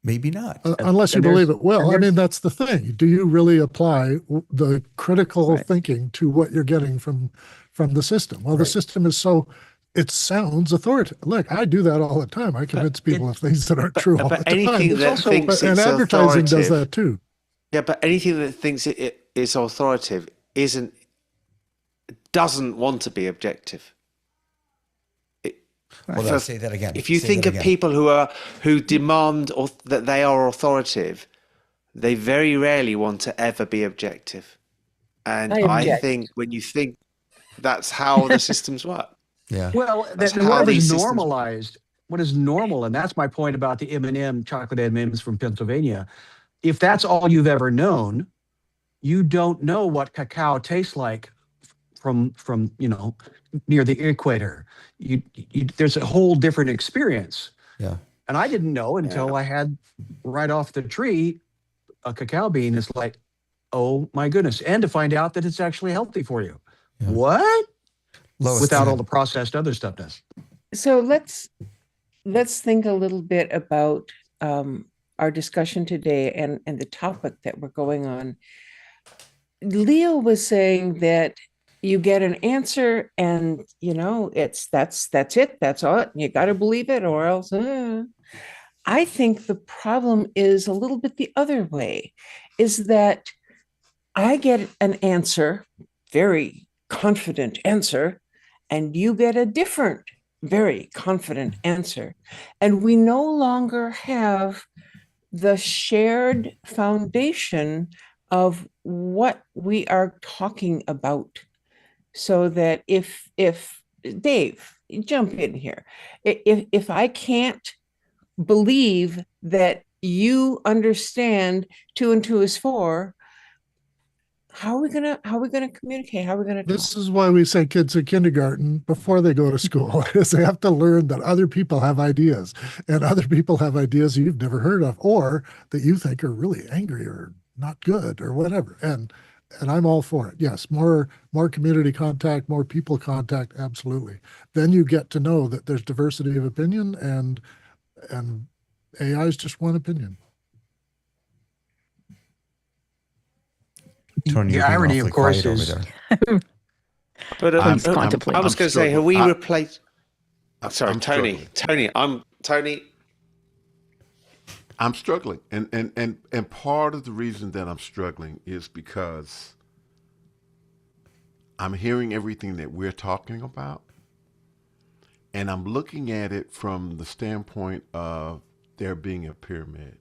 Maybe not. Unless you believe it will. I mean, that's the thing. Do you really apply the critical thinking to what you're getting from the system? Well, the system is it sounds authoritative. Look, I do that all the time. I convince people of things that aren't true all the time. And advertising does that too. Yeah, but anything that thinks it is authoritative doesn't want to be objective. I'll say that again. If you think of people who demand that they are authoritative, they very rarely want to ever be objective. And I think when you think that's how the systems work. Yeah. Well, what is normalized, what is normal, and that's my point about the M&M, chocolate M&Ms from Pennsylvania. If that's all you've ever known, you don't know what cacao tastes like from near the equator. There's a whole different experience. Yeah. And I didn't know until I had right off the tree a cacao bean. It's like, oh my goodness. And to find out that it's actually healthy for you. Yeah. What? Lois, without all the processed other stuff does. So let's think a little bit about our discussion today and the topic that we're going on. Leo was saying that you get an answer and that's it, that's all, you got to believe it or else I think the problem is a little bit the other way, is that I get an answer, very confident answer, and you get a different, very confident answer. And we no longer have the shared foundation of what we are talking about. So that if Dave, jump in here. If I can't believe that you understand 2 and 2 is 4, how are we gonna communicate? How are we gonna talk? This is why we say kids in kindergarten before they go to school is they have to learn that other people have ideas, and other people have ideas you've never heard of or that you think are really angry or not good or whatever. And I'm all for it. Yes, more community contact, more people contact, absolutely. Then you get to know that there's diversity of opinion, and AI is just one opinion. Tony, The you're being irony, awfully of course, quiet over is there. But Please contemplate. I was going to say, have we replaced? Sorry, I'm Tony. struggling. Tony. I'm struggling, and part of the reason that I'm struggling is because I'm hearing everything that we're talking about, and I'm looking at it from the standpoint of there being a pyramid,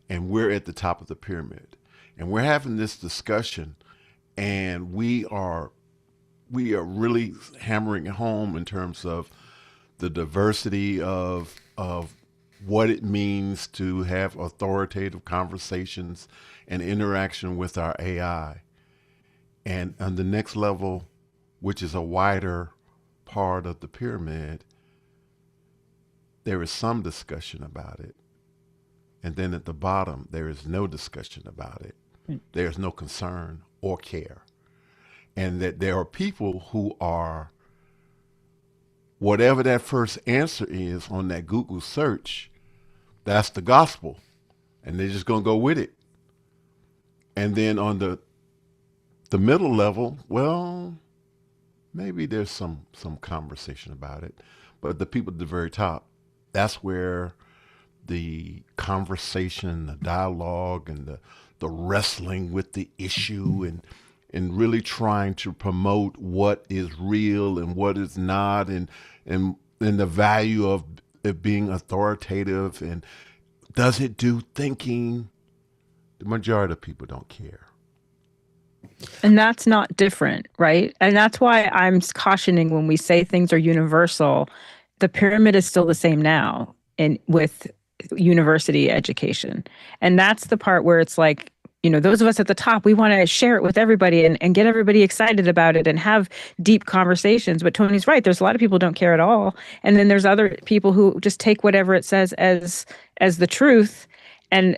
and we're at the top of the pyramid, and we're having this discussion, and we are really hammering it home in terms of the diversity of what it means to have authoritative conversations and interaction with our AI. And on the next level, which is a wider part of the pyramid, there is some discussion about it. And then at the bottom, there is no discussion about it. There's no concern or care. And that there are people who are, whatever that first answer is on that Google search, that's the gospel. And they're just going to go with it. And then on the middle level, well, maybe there's some conversation about it. But the people at the very top, that's where the conversation, the dialogue, and the wrestling with the issue and really trying to promote what is real and what is not, and the value of it being authoritative, and does it do thinking? The majority of people don't care. And that's not different, right? And that's why I'm cautioning when we say things are universal. The pyramid is still the same now with university education. And that's the part where it's like, those of us at the top, we want to share it with everybody and get everybody excited about it and have deep conversations. But Tony's right. There's a lot of people who don't care at all. And then there's other people who just take whatever it says as the truth. And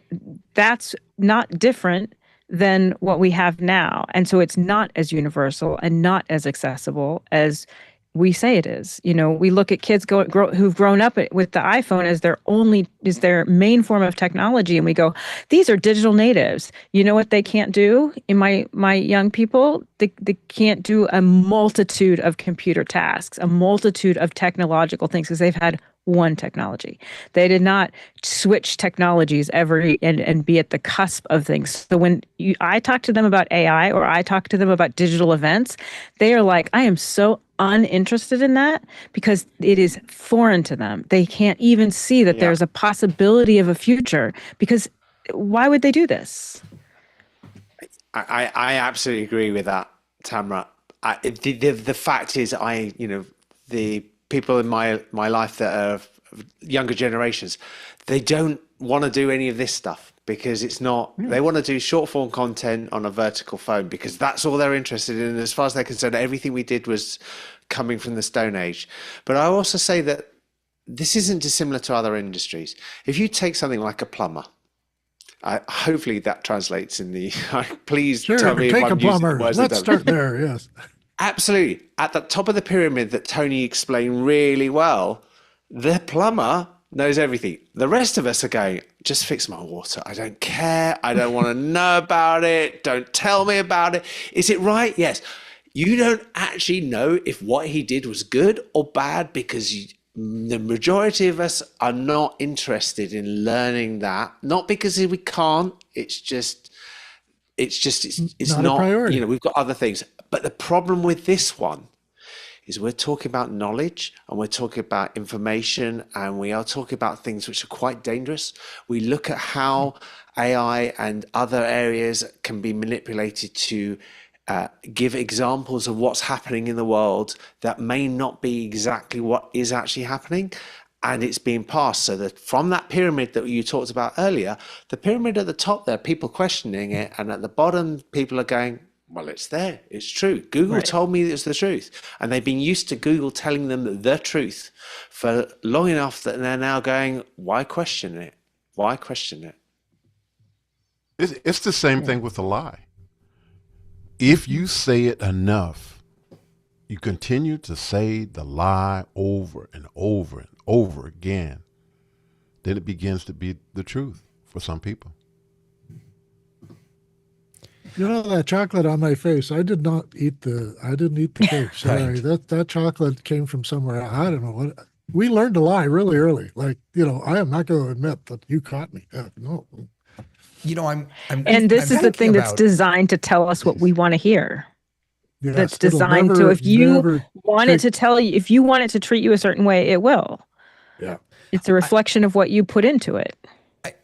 that's not different than what we have now. And so it's not as universal and not as accessible as we say it is. We look at kids who've grown up with the iPhone as their main form of technology, and we go, these are digital natives. You know what they can't do? In my young people, they can't do a multitude of computer tasks, a multitude of technological things, because they've had one technology. They did not switch technologies and be at the cusp of things. So when I talk to them about AI or I talk to them about digital events, they are like, I am so uninterested in that because it is foreign to them. They can't even see that there's a possibility of a future, because why would they do this? I absolutely agree with that, Tamra. The fact is, the people in my life that are of younger generations, they don't want to do any of this stuff because it's not, they want to do short form content on a vertical phone because that's all they're interested in. And as far as they're concerned, everything we did was coming from the Stone Age. But I also say that this isn't dissimilar to other industries. If you take something like a plumber, hopefully that translates in the, please tell me if take I'm a plumber. using the words Let's that start there, yes. Absolutely. At the top of the pyramid that Tony explained really well, the plumber knows everything. The rest of us are going, just fix my water. I don't care. I don't want to know about it. Don't tell me about it. Is it right? Yes. You don't actually know if what he did was good or bad because the majority of us are not interested in learning that, not because we can't, it's Not a not, priority. you know, we've got other things. But the problem with this one is we're talking about knowledge, and we're talking about information, and we are talking about things which are quite dangerous. We look at how AI and other areas can be manipulated to give examples of what's happening in the world that may not be exactly what is actually happening, and it's being passed. So that from that pyramid that you talked about earlier, the pyramid at the top there, people questioning it, and at the bottom, people are going, well, it's there, it's true. Google told me it's the truth. And they've been used to Google telling them the truth for long enough that they're now going, why question it? Why question it? It's the same thing with a lie. If you say it enough, you continue to say the lie over and over and over again, then it begins to be the truth for some people. You know, that chocolate on my face, I didn't eat the cake. Sorry. That chocolate came from somewhere. I don't know what. We learned to lie really early. Like, you know, I am not going to admit that you caught me. No. You know, and this is the thing that's designed to tell us what we want to hear. Yes, that's designed to, if you want it to tell you, if you want it to treat you a certain way, it will. Yeah. It's a reflection of what you put into it.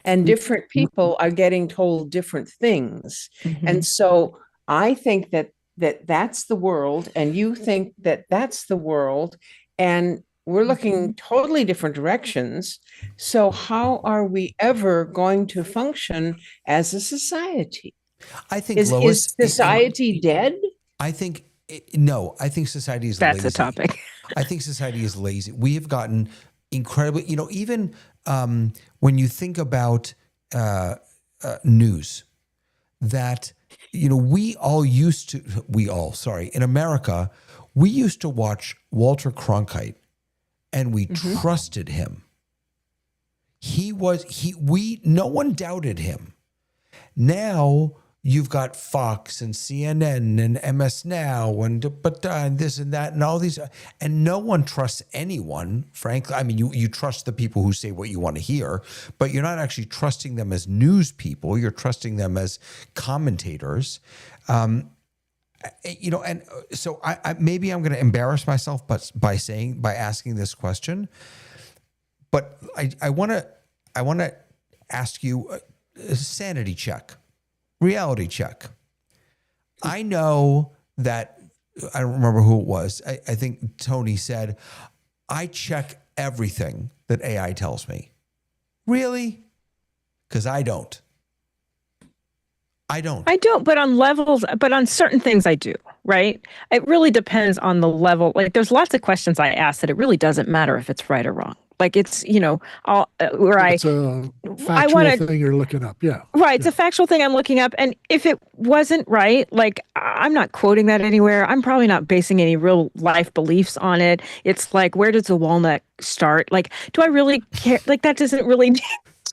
And different people are getting told different things. Mm-hmm. And so I think that's the world, and you think that that's the world, and we're looking totally different directions. So how are we ever going to function as a society? I think is society dead? I think no. I think society is lazy. That's a topic. I think society is lazy. We have gotten incredibly, you know, even when you think about news, that, you know, in America, we used to watch Walter Cronkite and we trusted him. No one doubted him. Now you've got Fox and CNN and MS Now and this and that and all these, and no one trusts anyone, frankly. I mean, you trust the people who say what you want to hear, but you're not actually trusting them as news people. You're trusting them as commentators. You know, and so I maybe I'm going to embarrass myself, but by asking this question, but I want to ask you a sanity check. Reality check. I know that, I don't remember who it was. I think Tony said, I check everything that AI tells me. Really? Because I don't. I don't, but on certain things I do, right? It really depends on the level. Like, there's lots of questions I ask that it really doesn't matter if it's right or wrong. Like, it's, you know, it's a factual thing you're looking up. Yeah. Right. It's a factual thing I'm looking up. And if it wasn't right, like, I'm not quoting that anywhere. I'm probably not basing any real life beliefs on it. It's like, where does the walnut start? Like, do I really care? Like, that doesn't really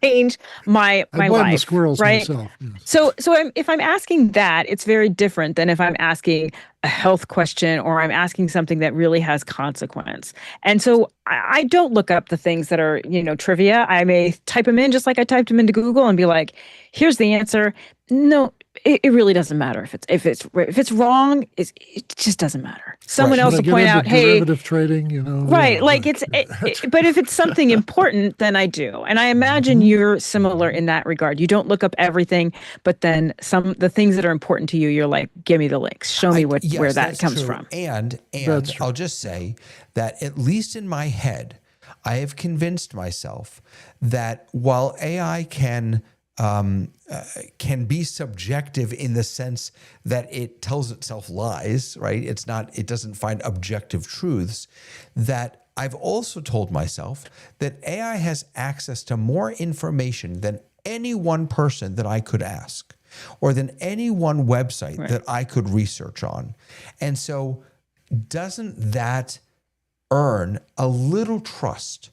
change my life, the squirrels right? Myself. Yes. So if I'm asking that, it's very different than if I'm asking a health question or I'm asking something that really has consequence. And so I don't look up the things that are, you know, trivia. I may type them in just like I typed them into Google and be like, here's the answer. No, it really doesn't matter if it's wrong. It just doesn't matter. Someone else will point out, hey, derivative trading, you know, right? Yeah, like but if it's something important, then I do. And I imagine you're similar in that regard. You don't look up everything, but then the things that are important to you, you're like, give me the links, show me where that comes from. And I'll just say that at least in my head, I have convinced myself that while AI can be subjective in the sense that it tells itself lies, right? It doesn't find objective truths, that I've also told myself that AI has access to more information than any one person that I could ask, or than any one website that I could research on. And so doesn't that earn a little trust?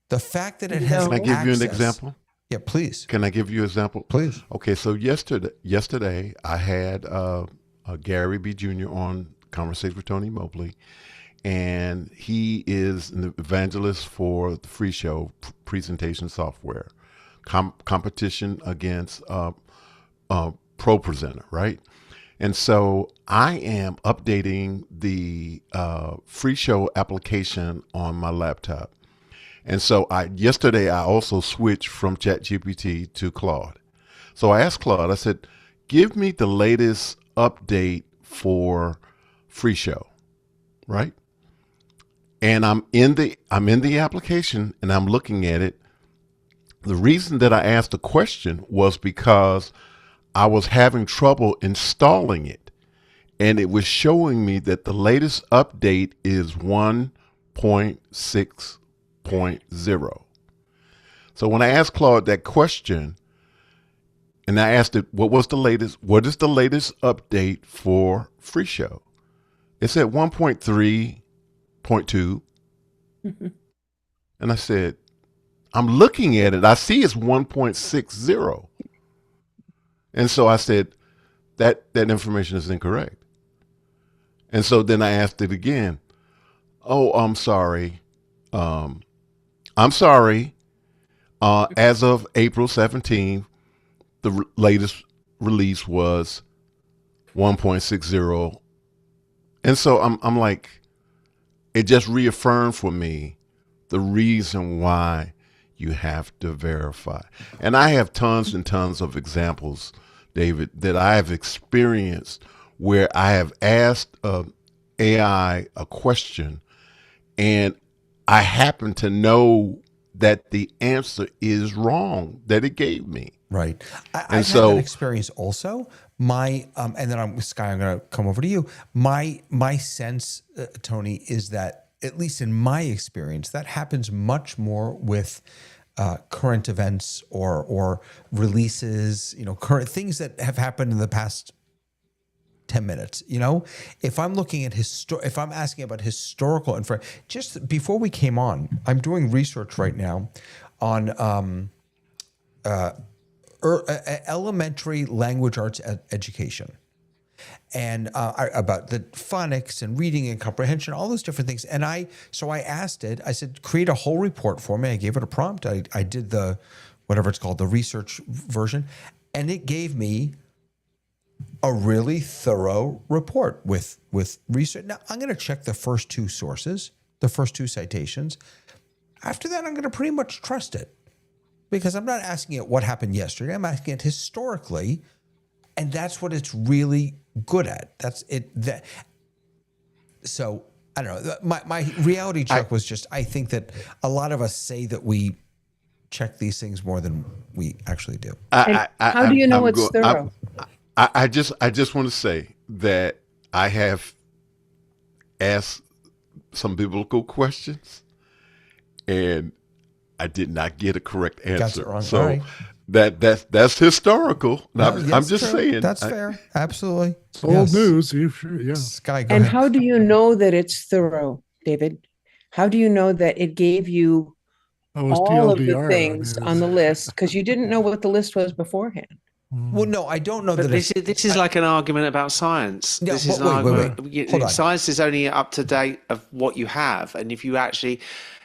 The fact that it has access. Can I give you an example? Yeah, please. Can I give you an example? Please. Okay, so yesterday I had Gary B. Jr. on Conversation with Tony Mobley, and he is an evangelist for the free show presentation software, competition against Pro Presenter, right? And so I am updating the free show application on my laptop. And so yesterday I also switched from ChatGPT to Claude. So I asked Claude, I said, give me the latest update for free show, right? And I'm in the application and I'm looking at it. The reason that I asked the question was because I was having trouble installing it. And it was showing me that the latest update is 1.6.0. So when I asked Claude that question, and I asked it, what is the latest update for free show? It said 1.3.2. And I said, I'm looking at it. I see it's 1.60. And so I said, that information is incorrect. And so then I asked it again. Oh, I'm sorry. As of April 17th, the latest release was 1.60. And so I'm like, it just reaffirmed for me the reason why you have to verify. And I have tons and tons of examples, David, that I have experienced where I have asked AI a question and I happen to know that the answer is wrong that it gave me. Right. I've had that experience also. And then Sky, I'm going to come over to you. My sense, Tony, is that at least in my experience, that happens much more with current events or releases, current things that have happened in the past 10 minutes. If I'm looking at if I'm asking about historical info, just before we came on, I'm doing research right now on elementary language arts education. And about the phonics and reading and comprehension, all those different things. And so I asked it, I said, create a whole report for me. I gave it a prompt. I did whatever it's called, the research version. And it gave me a really thorough report with research. Now, I'm going to check the first two sources, the first two citations. After that, I'm going to pretty much trust it because I'm not asking it what happened yesterday. I'm asking it historically. And that's what it's really good at. That's it. So I don't know. My reality check was just, I think that a lot of us say that we check these things more than we actually do. How do you know it's thorough? I just want to say that I have asked some biblical questions and I did not get a correct answer. Wrong. So right. That's historical. I'm just saying. That's fair. Absolutely. It's old news. Yeah. Sky, and ahead. how do you know that it's thorough, David? How do you know that it gave you all of the things on the list? Because you didn't know what the list was beforehand. Well, no, I don't know but that. This is like an argument about science. Yeah, this is wait. Hold on. Science is only up to date of what you have, and if you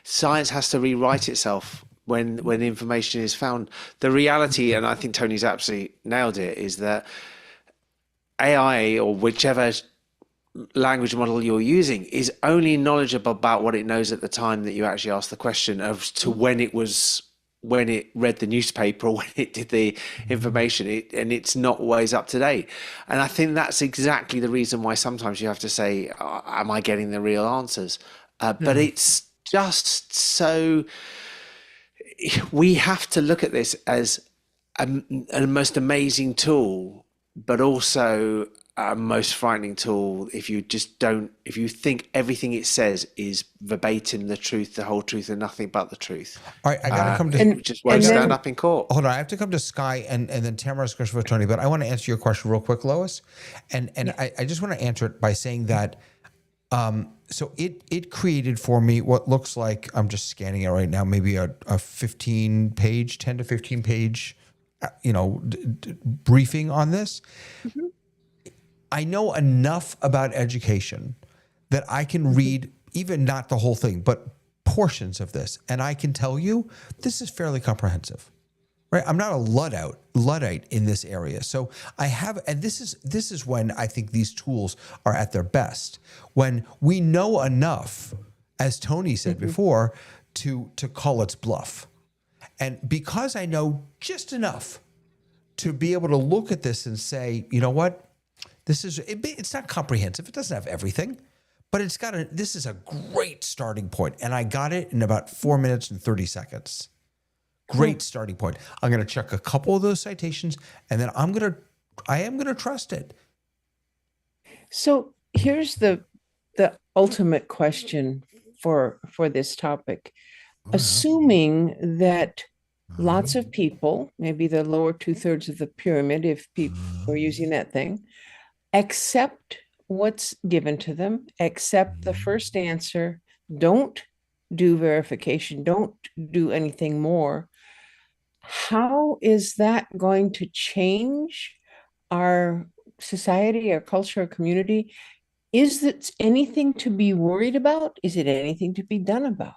science has to rewrite itself when information is found. The reality, and I think Tony's absolutely nailed it, is that AI or whichever language model you're using is only knowledgeable about what it knows at the time that you actually ask the question as to when it read the newspaper or when it did the information, and it's not always up to date. And I think that's exactly the reason why sometimes you have to say, am I getting the real answers? But it's just so... We have to look at this as a most amazing tool, but also a most frightening tool if you think everything it says is verbatim the truth, the whole truth, and nothing but the truth. All right, I got to come to... just won't stand up in court. Hold on, I have to come to Sky and then Tamara's question for Tony, but I want to answer your question real quick, Lois. And I just want to answer it by saying that so it created for me what looks like, I'm just scanning it right now, maybe a 15-page, 10 to 15-page, briefing on this. Mm-hmm. I know enough about education that I can read even not the whole thing, but portions of this. And I can tell you, this is fairly comprehensive. Right? I'm not a Luddite in this area. So I have, and this is when I think these tools are at their best. When we know enough, as Tony said before, to call its bluff. And because I know just enough to be able to look at this and say, you know what, it's not comprehensive. It doesn't have everything, but this is a great starting point. And I got it in about 4 minutes and 30 seconds. Great starting point. I'm going to check a couple of those citations, and then I am going to trust it. So here's the ultimate question for this topic. Assuming that lots of people, maybe the lower 2/3 of the pyramid, if people are using that thing, accept what's given to them, accept the first answer, don't do verification, don't do anything more. How is that going to change our society, our culture, our community? Is it anything to be worried about? Is it anything to be done about?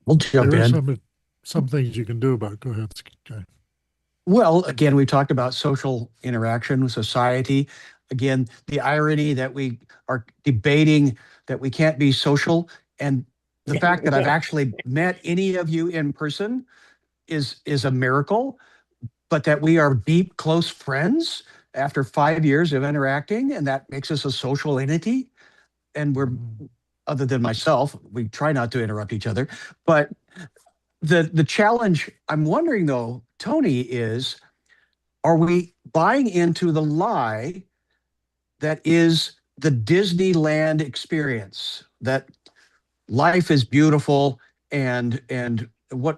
We'll jump There in. are some things you can do about it. Go ahead, Guy. Well, again, we talked about social interaction with society. Again, the irony that we are debating that we can't be social, and the fact that I've actually met any of you in person is a miracle, but that we are deep, close friends after 5 years of interacting, and that makes us a social entity. And we're, other than myself, we try not to interrupt each other. But the challenge, I'm wondering though, Tony, is, are we buying into the lie that is the Disneyland experience, that life is beautiful, and what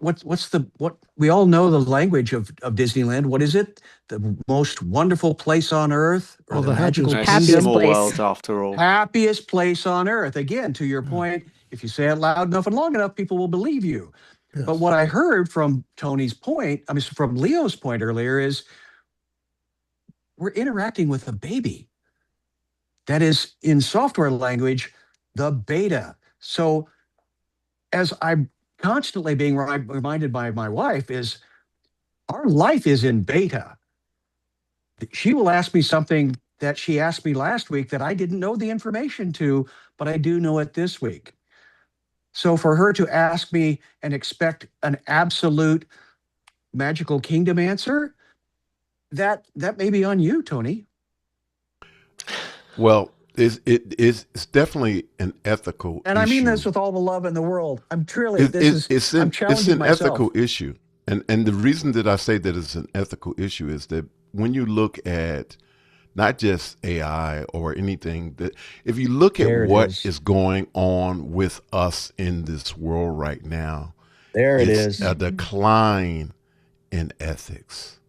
we all know the language of Disneyland. What is it? The most wonderful place on earth, or the magical happiest small place. world after all. happiest place on earth. Again, to your point, if you say it loud enough and long enough, people will believe you. Yes. But what I heard from Tony's point, I mean, from Leo's point earlier, is we're interacting with a baby. That is, in software language, the beta. So as I'm constantly being reminded by my wife, is our life is in beta. She will ask me something that she asked me last week that I didn't know the information to, but I do know it this week. So for her to ask me and expect an absolute magical kingdom answer, that may be on you, Tony. Well, it's definitely an ethical And issue. I mean this with all the love in the world. I'm truly, It's I'm an challenging myself. ethical issue. And the reason that I say that it's an ethical issue is that when you look at not just AI or anything, that if you look at what is going on with us in this world right now, it's a decline in ethics.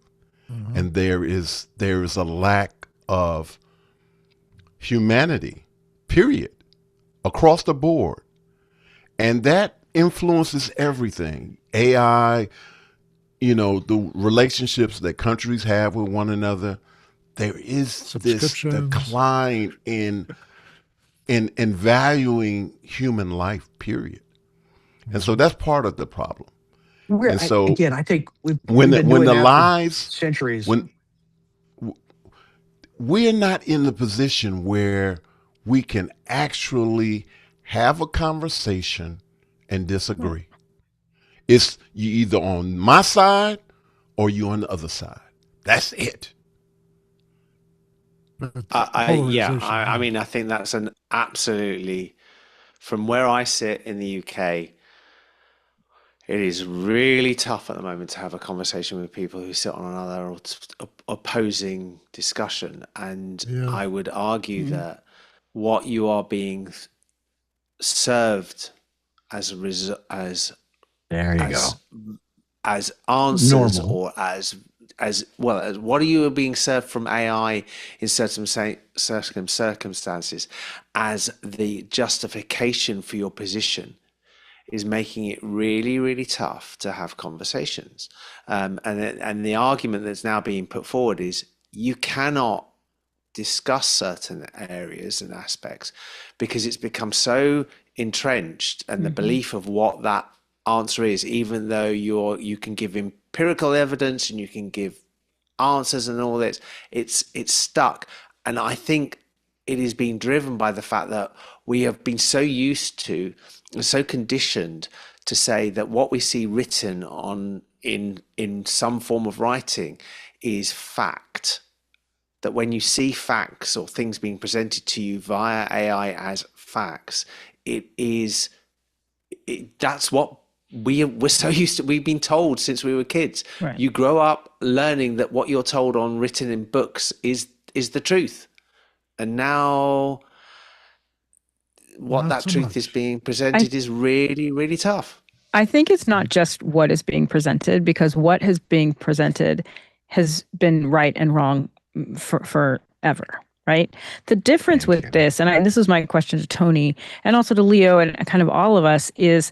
And there is a lack of humanity, period, across the board. And that influences everything. AI, the relationships that countries have with one another. There is this decline in valuing human life, period. And so that's part of the problem. And so again, I think when the lies, centuries, when we're not in the position where we can actually have a conversation and disagree. It's you either on my side or you on the other side. That's it. I mean, I think that's an absolutely, from where I sit in the UK, it is really tough at the moment to have a conversation with people who sit on another opposing discussion. And I would argue that what you are being served as answers, normal, or as well as what are you being served from AI in certain circumstances as the justification for your position is making it really, really tough to have conversations. And the argument that's now being put forward is you cannot discuss certain areas and aspects because it's become so entrenched, and the belief of what that answer is, even though you can give empirical evidence and you can give answers and all this, it's stuck. And I think it is being driven by the fact that we have been so used to and so conditioned to say that what we see written on in some form of writing is fact. That when you see facts or things being presented to you via AI as facts, that's what we're so used to. We've been told since we were kids. Right. You grow up learning that what you're told on written in books is the truth, and now what Not that so truth is much. being presented is really, really tough. I think it's not just what is being presented, because what is being presented has been right and wrong for forever, right? The difference with this, and this is my question to Tony and also to Leo and kind of all of us, is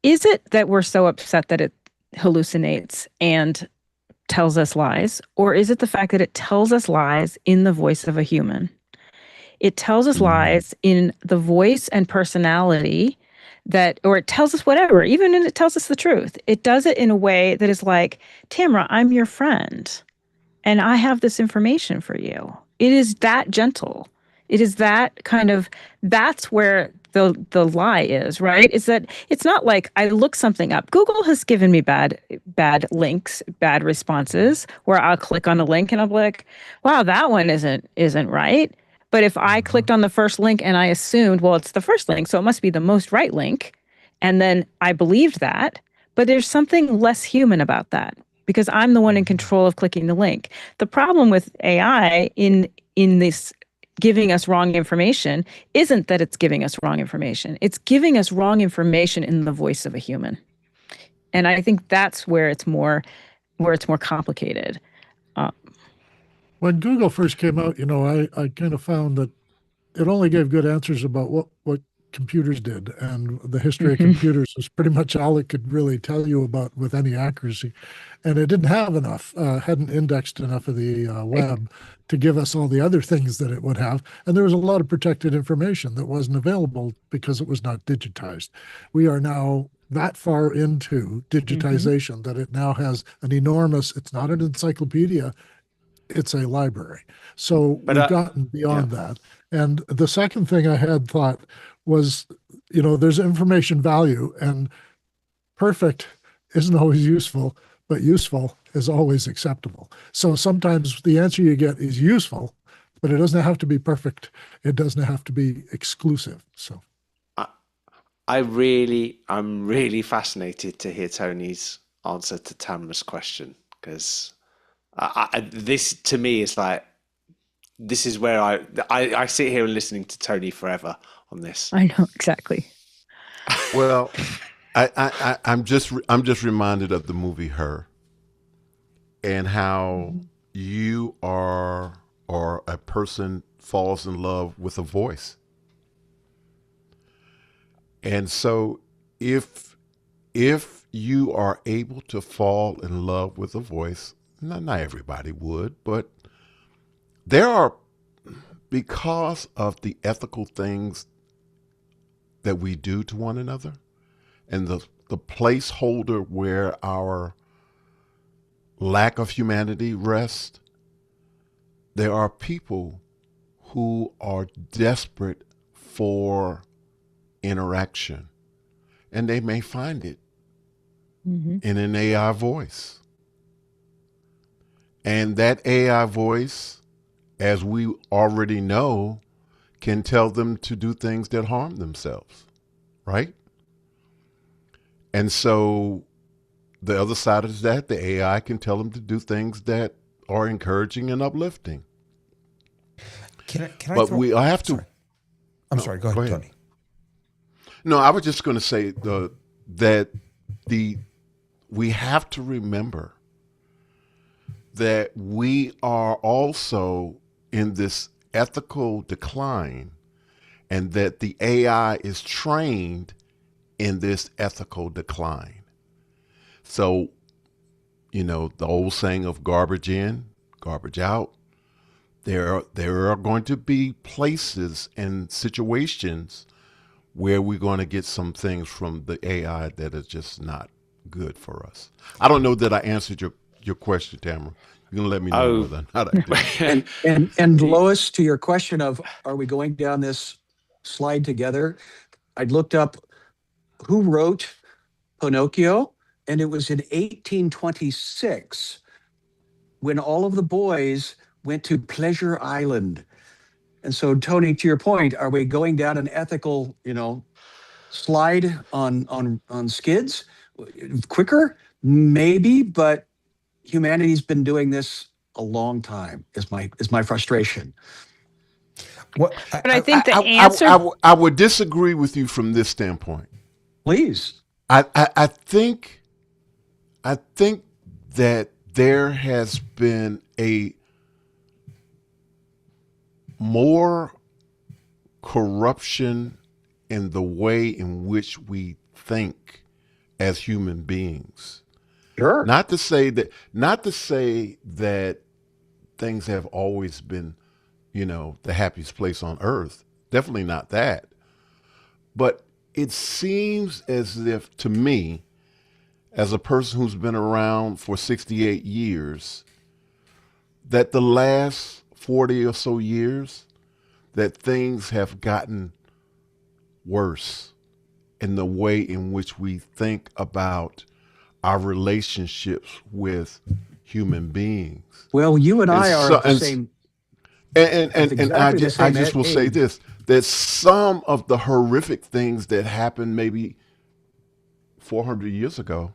it that we're so upset that it hallucinates and tells us lies, or is it the fact that it tells us lies in the voice of a human? It tells us lies in the voice and personality or it tells us whatever, even when it tells us the truth. It does it in a way that is like, Tamara, I'm your friend and I have this information for you. It is that gentle. It is that kind of, that's where the lie is, right? Is that it's not like I look something up. Google has given me bad links, bad responses where I'll click on a link and I'm like, wow, that one isn't right. But if I clicked on the first link and I assumed, well, it's the first link, so it must be the most right link, and then I believed that, but there's something less human about that because I'm the one in control of clicking the link. The problem with AI in this giving us wrong information isn't that it's giving us wrong information. It's giving us wrong information in the voice of a human. And I think that's where it's more complicated. When Google first came out, I kind of found that it only gave good answers about what computers did, and the history of computers was pretty much all it could really tell you about with any accuracy. And it didn't have enough, hadn't indexed enough of the web to give us all the other things that it would have. And there was a lot of protected information that wasn't available because it was not digitized. We are now that far into digitization that it now has an enormous, it's not an encyclopedia, it's a library. So we've gotten beyond that. And the second thing I had thought was, there's information value, and perfect isn't always useful, but useful is always acceptable. So sometimes the answer you get is useful, but it doesn't have to be perfect. It doesn't have to be exclusive. So I'm really fascinated to hear Tony's answer to Tamara's question, because this to me is like, this is where I sit here listening to Tony forever on this. I know, exactly. Well, I'm just reminded of the movie Her, and how you are, or a person falls in love with a voice. And so if you are able to fall in love with a voice, not everybody would, but there are, because of the ethical things that we do to one another and the placeholder where our lack of humanity rests, there are people who are desperate for interaction, and they may find it in an AI voice. And that AI voice, as we already know, can tell them to do things that harm themselves, right? And so the other side is that the AI can tell them to do things that are encouraging and uplifting. I have to. Sorry. I'm sorry. Go ahead, Tony. No, I was just going to say that we have to remember that we are also in this ethical decline, and that the AI is trained in this ethical decline. So, the old saying of garbage in, garbage out, there are going to be places and situations where we're going to get some things from the AI that is just not good for us. I don't know that I answered your question, Tamara. You're gonna let me know whether or not I did. And Lois, to your question of are we going down this slide together? I looked up who wrote Pinocchio, and it was in 1826 when all of the boys went to Pleasure Island. And so, Tony, to your point, are we going down an ethical, slide on skids quicker? Maybe, but humanity's been doing this a long time. Is my frustration. But I think the answer. I would disagree with you from this standpoint. Please. I think that there has been a more corruption in the way in which we think as human beings. Sure. Not to say that things have always been, the happiest place on earth. Definitely not that. But it seems as if, to me, as a person who's been around for 68 years, that the last 40 or so years, that things have gotten worse in the way in which we think about our relationships with human beings. Well, you and I are the same. And I just will say this, that some of the horrific things that happened maybe 400 years ago,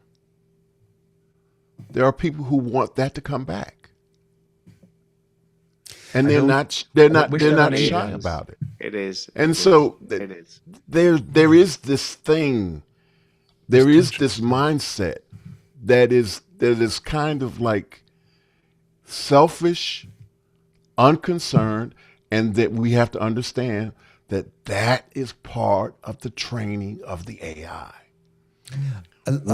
there are people who want that to come back. And they're not shy about it. It is. And so it is. There is this thing, there is this mindset that is kind of like selfish, unconcerned, and that we have to understand that is part of the training of the AI. It's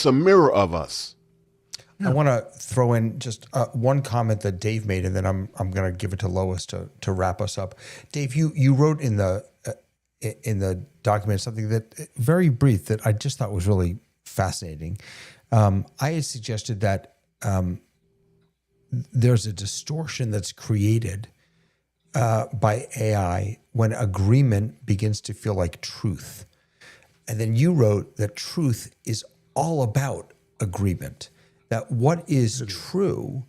a mirror of us. I want to throw in just one comment that Dave made, and then I'm going to give it to Lois to wrap us up. Dave, you wrote in the document something that very brief that I just thought was really fascinating. I had suggested that there's a distortion that's created by AI when agreement begins to feel like truth. And then you wrote that truth is all about agreement, that what is true,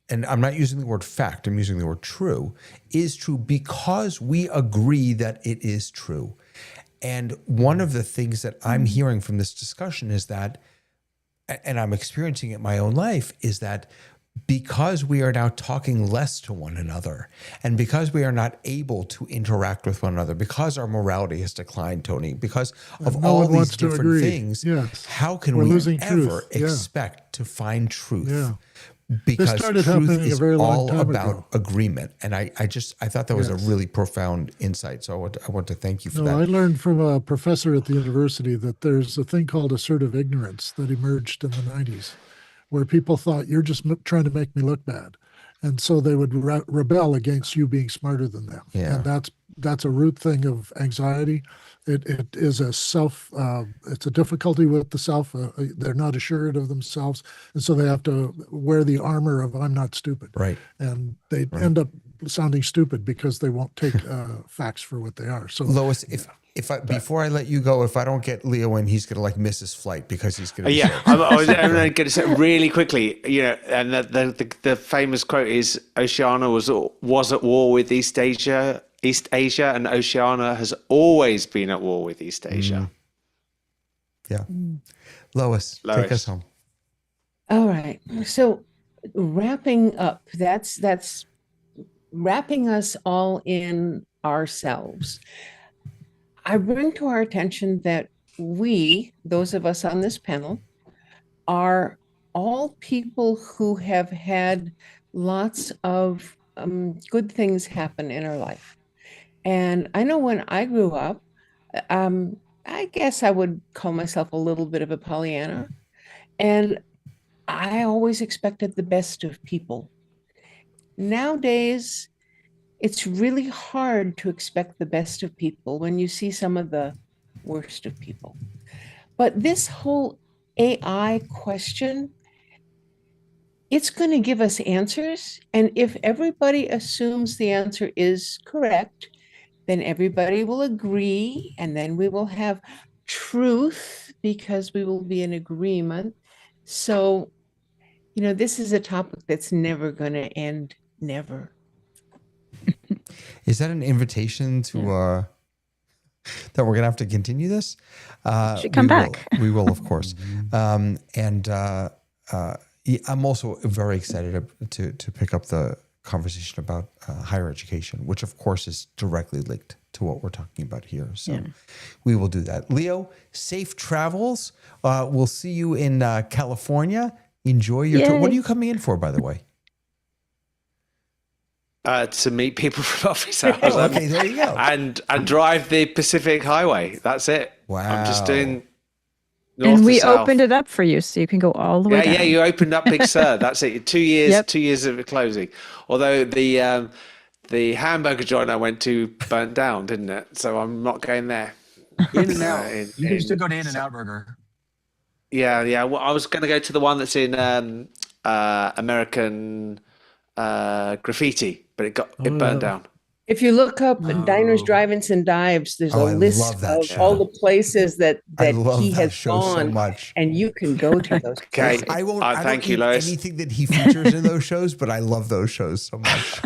and I'm not using the word fact, I'm using the word true, is true because we agree that it is true. And one of the things that I'm hearing from this discussion is that, and I'm experiencing it in my own life, is that because we are now talking less to one another, and because we are not able to interact with one another, because our morality has declined, Tony, because of all these different things, how can we ever expect to find truth? Yeah. Because truth is all about ago. agreement. And I thought that was a really profound insight. So I want to thank you for that. I learned from a professor at the university that there's a thing called assertive ignorance that emerged in the 90s, where people thought you're just trying to make me look bad. And so they would rebel against you being smarter than them. Yeah. And that's a root thing of anxiety. It is it's a difficulty with the self. They're not assured of themselves. And so they have to wear the armor of I'm not stupid. Right. And they end up sounding stupid because they won't take facts for what they are. So Lois, before I let you go, if I don't get Leo in, he's going to miss his flight because he's going to be I was going to say really quickly, and the famous quote is Oceania was at war with East Asia, and Oceania has always been at war with East Asia. Yeah. Lois, take us home. All right. So wrapping up, that's wrapping us all in ourselves. I bring to our attention that we, those of us on this panel, are all people who have had lots of good things happen in our life. And I know when I grew up, I guess I would call myself a little bit of a Pollyanna. And I always expected the best of people. Nowadays, it's really hard to expect the best of people when you see some of the worst of people. But this whole AI question, it's going to give us answers. And if everybody assumes the answer is correct, then everybody will agree. And then we will have truth because we will be in agreement. So, this is a topic that's never going to end, never. Is that an invitation to that we're gonna have to continue this? Should come back. We will, of course. I'm also very excited to pick up the conversation about higher education, which of course is directly linked to what we're talking about here. So we will do that. Leo, safe travels. We'll see you in California. Enjoy your tour. What are you coming in for, by the way? To meet people from office hours. Okay, there you go. And drive the Pacific Highway. That's it. Wow. I'm just doing north And we to south. opened it up for you, so you can go all the way down. Yeah, you opened up Big Sur. That's it. 2 years, Yep. 2 years of it closing. Although the hamburger joint I went to burnt down, didn't it? So I'm not going there. In and out. You can still go to In-N-Out Burger. Yeah. Well, I was going to go to the one that's in American Graffiti, but it burned down. If you look up diners, drive-ins, and dives, there's a I list love that of show. all the places that I love he that has show so gone, much. and you can go to those Okay. places. I won't. I don't thank you, eat Lois. anything that he features in those shows, but I love those shows so much.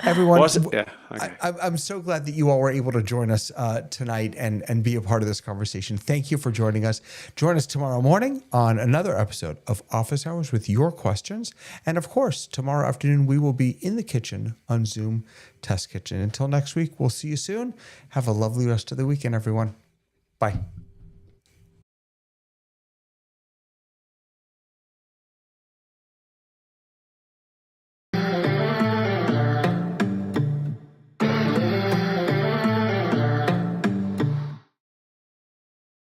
Everyone, Yeah. Okay. I'm so glad that you all were able to join us tonight and be a part of this conversation. Thank you for joining us. Join us tomorrow morning on another episode of Office Hours with your questions. And of course, tomorrow afternoon, we will be in the kitchen on Zoom Test Kitchen. Until next week, we'll see you soon. Have a lovely rest of the weekend, everyone. Bye.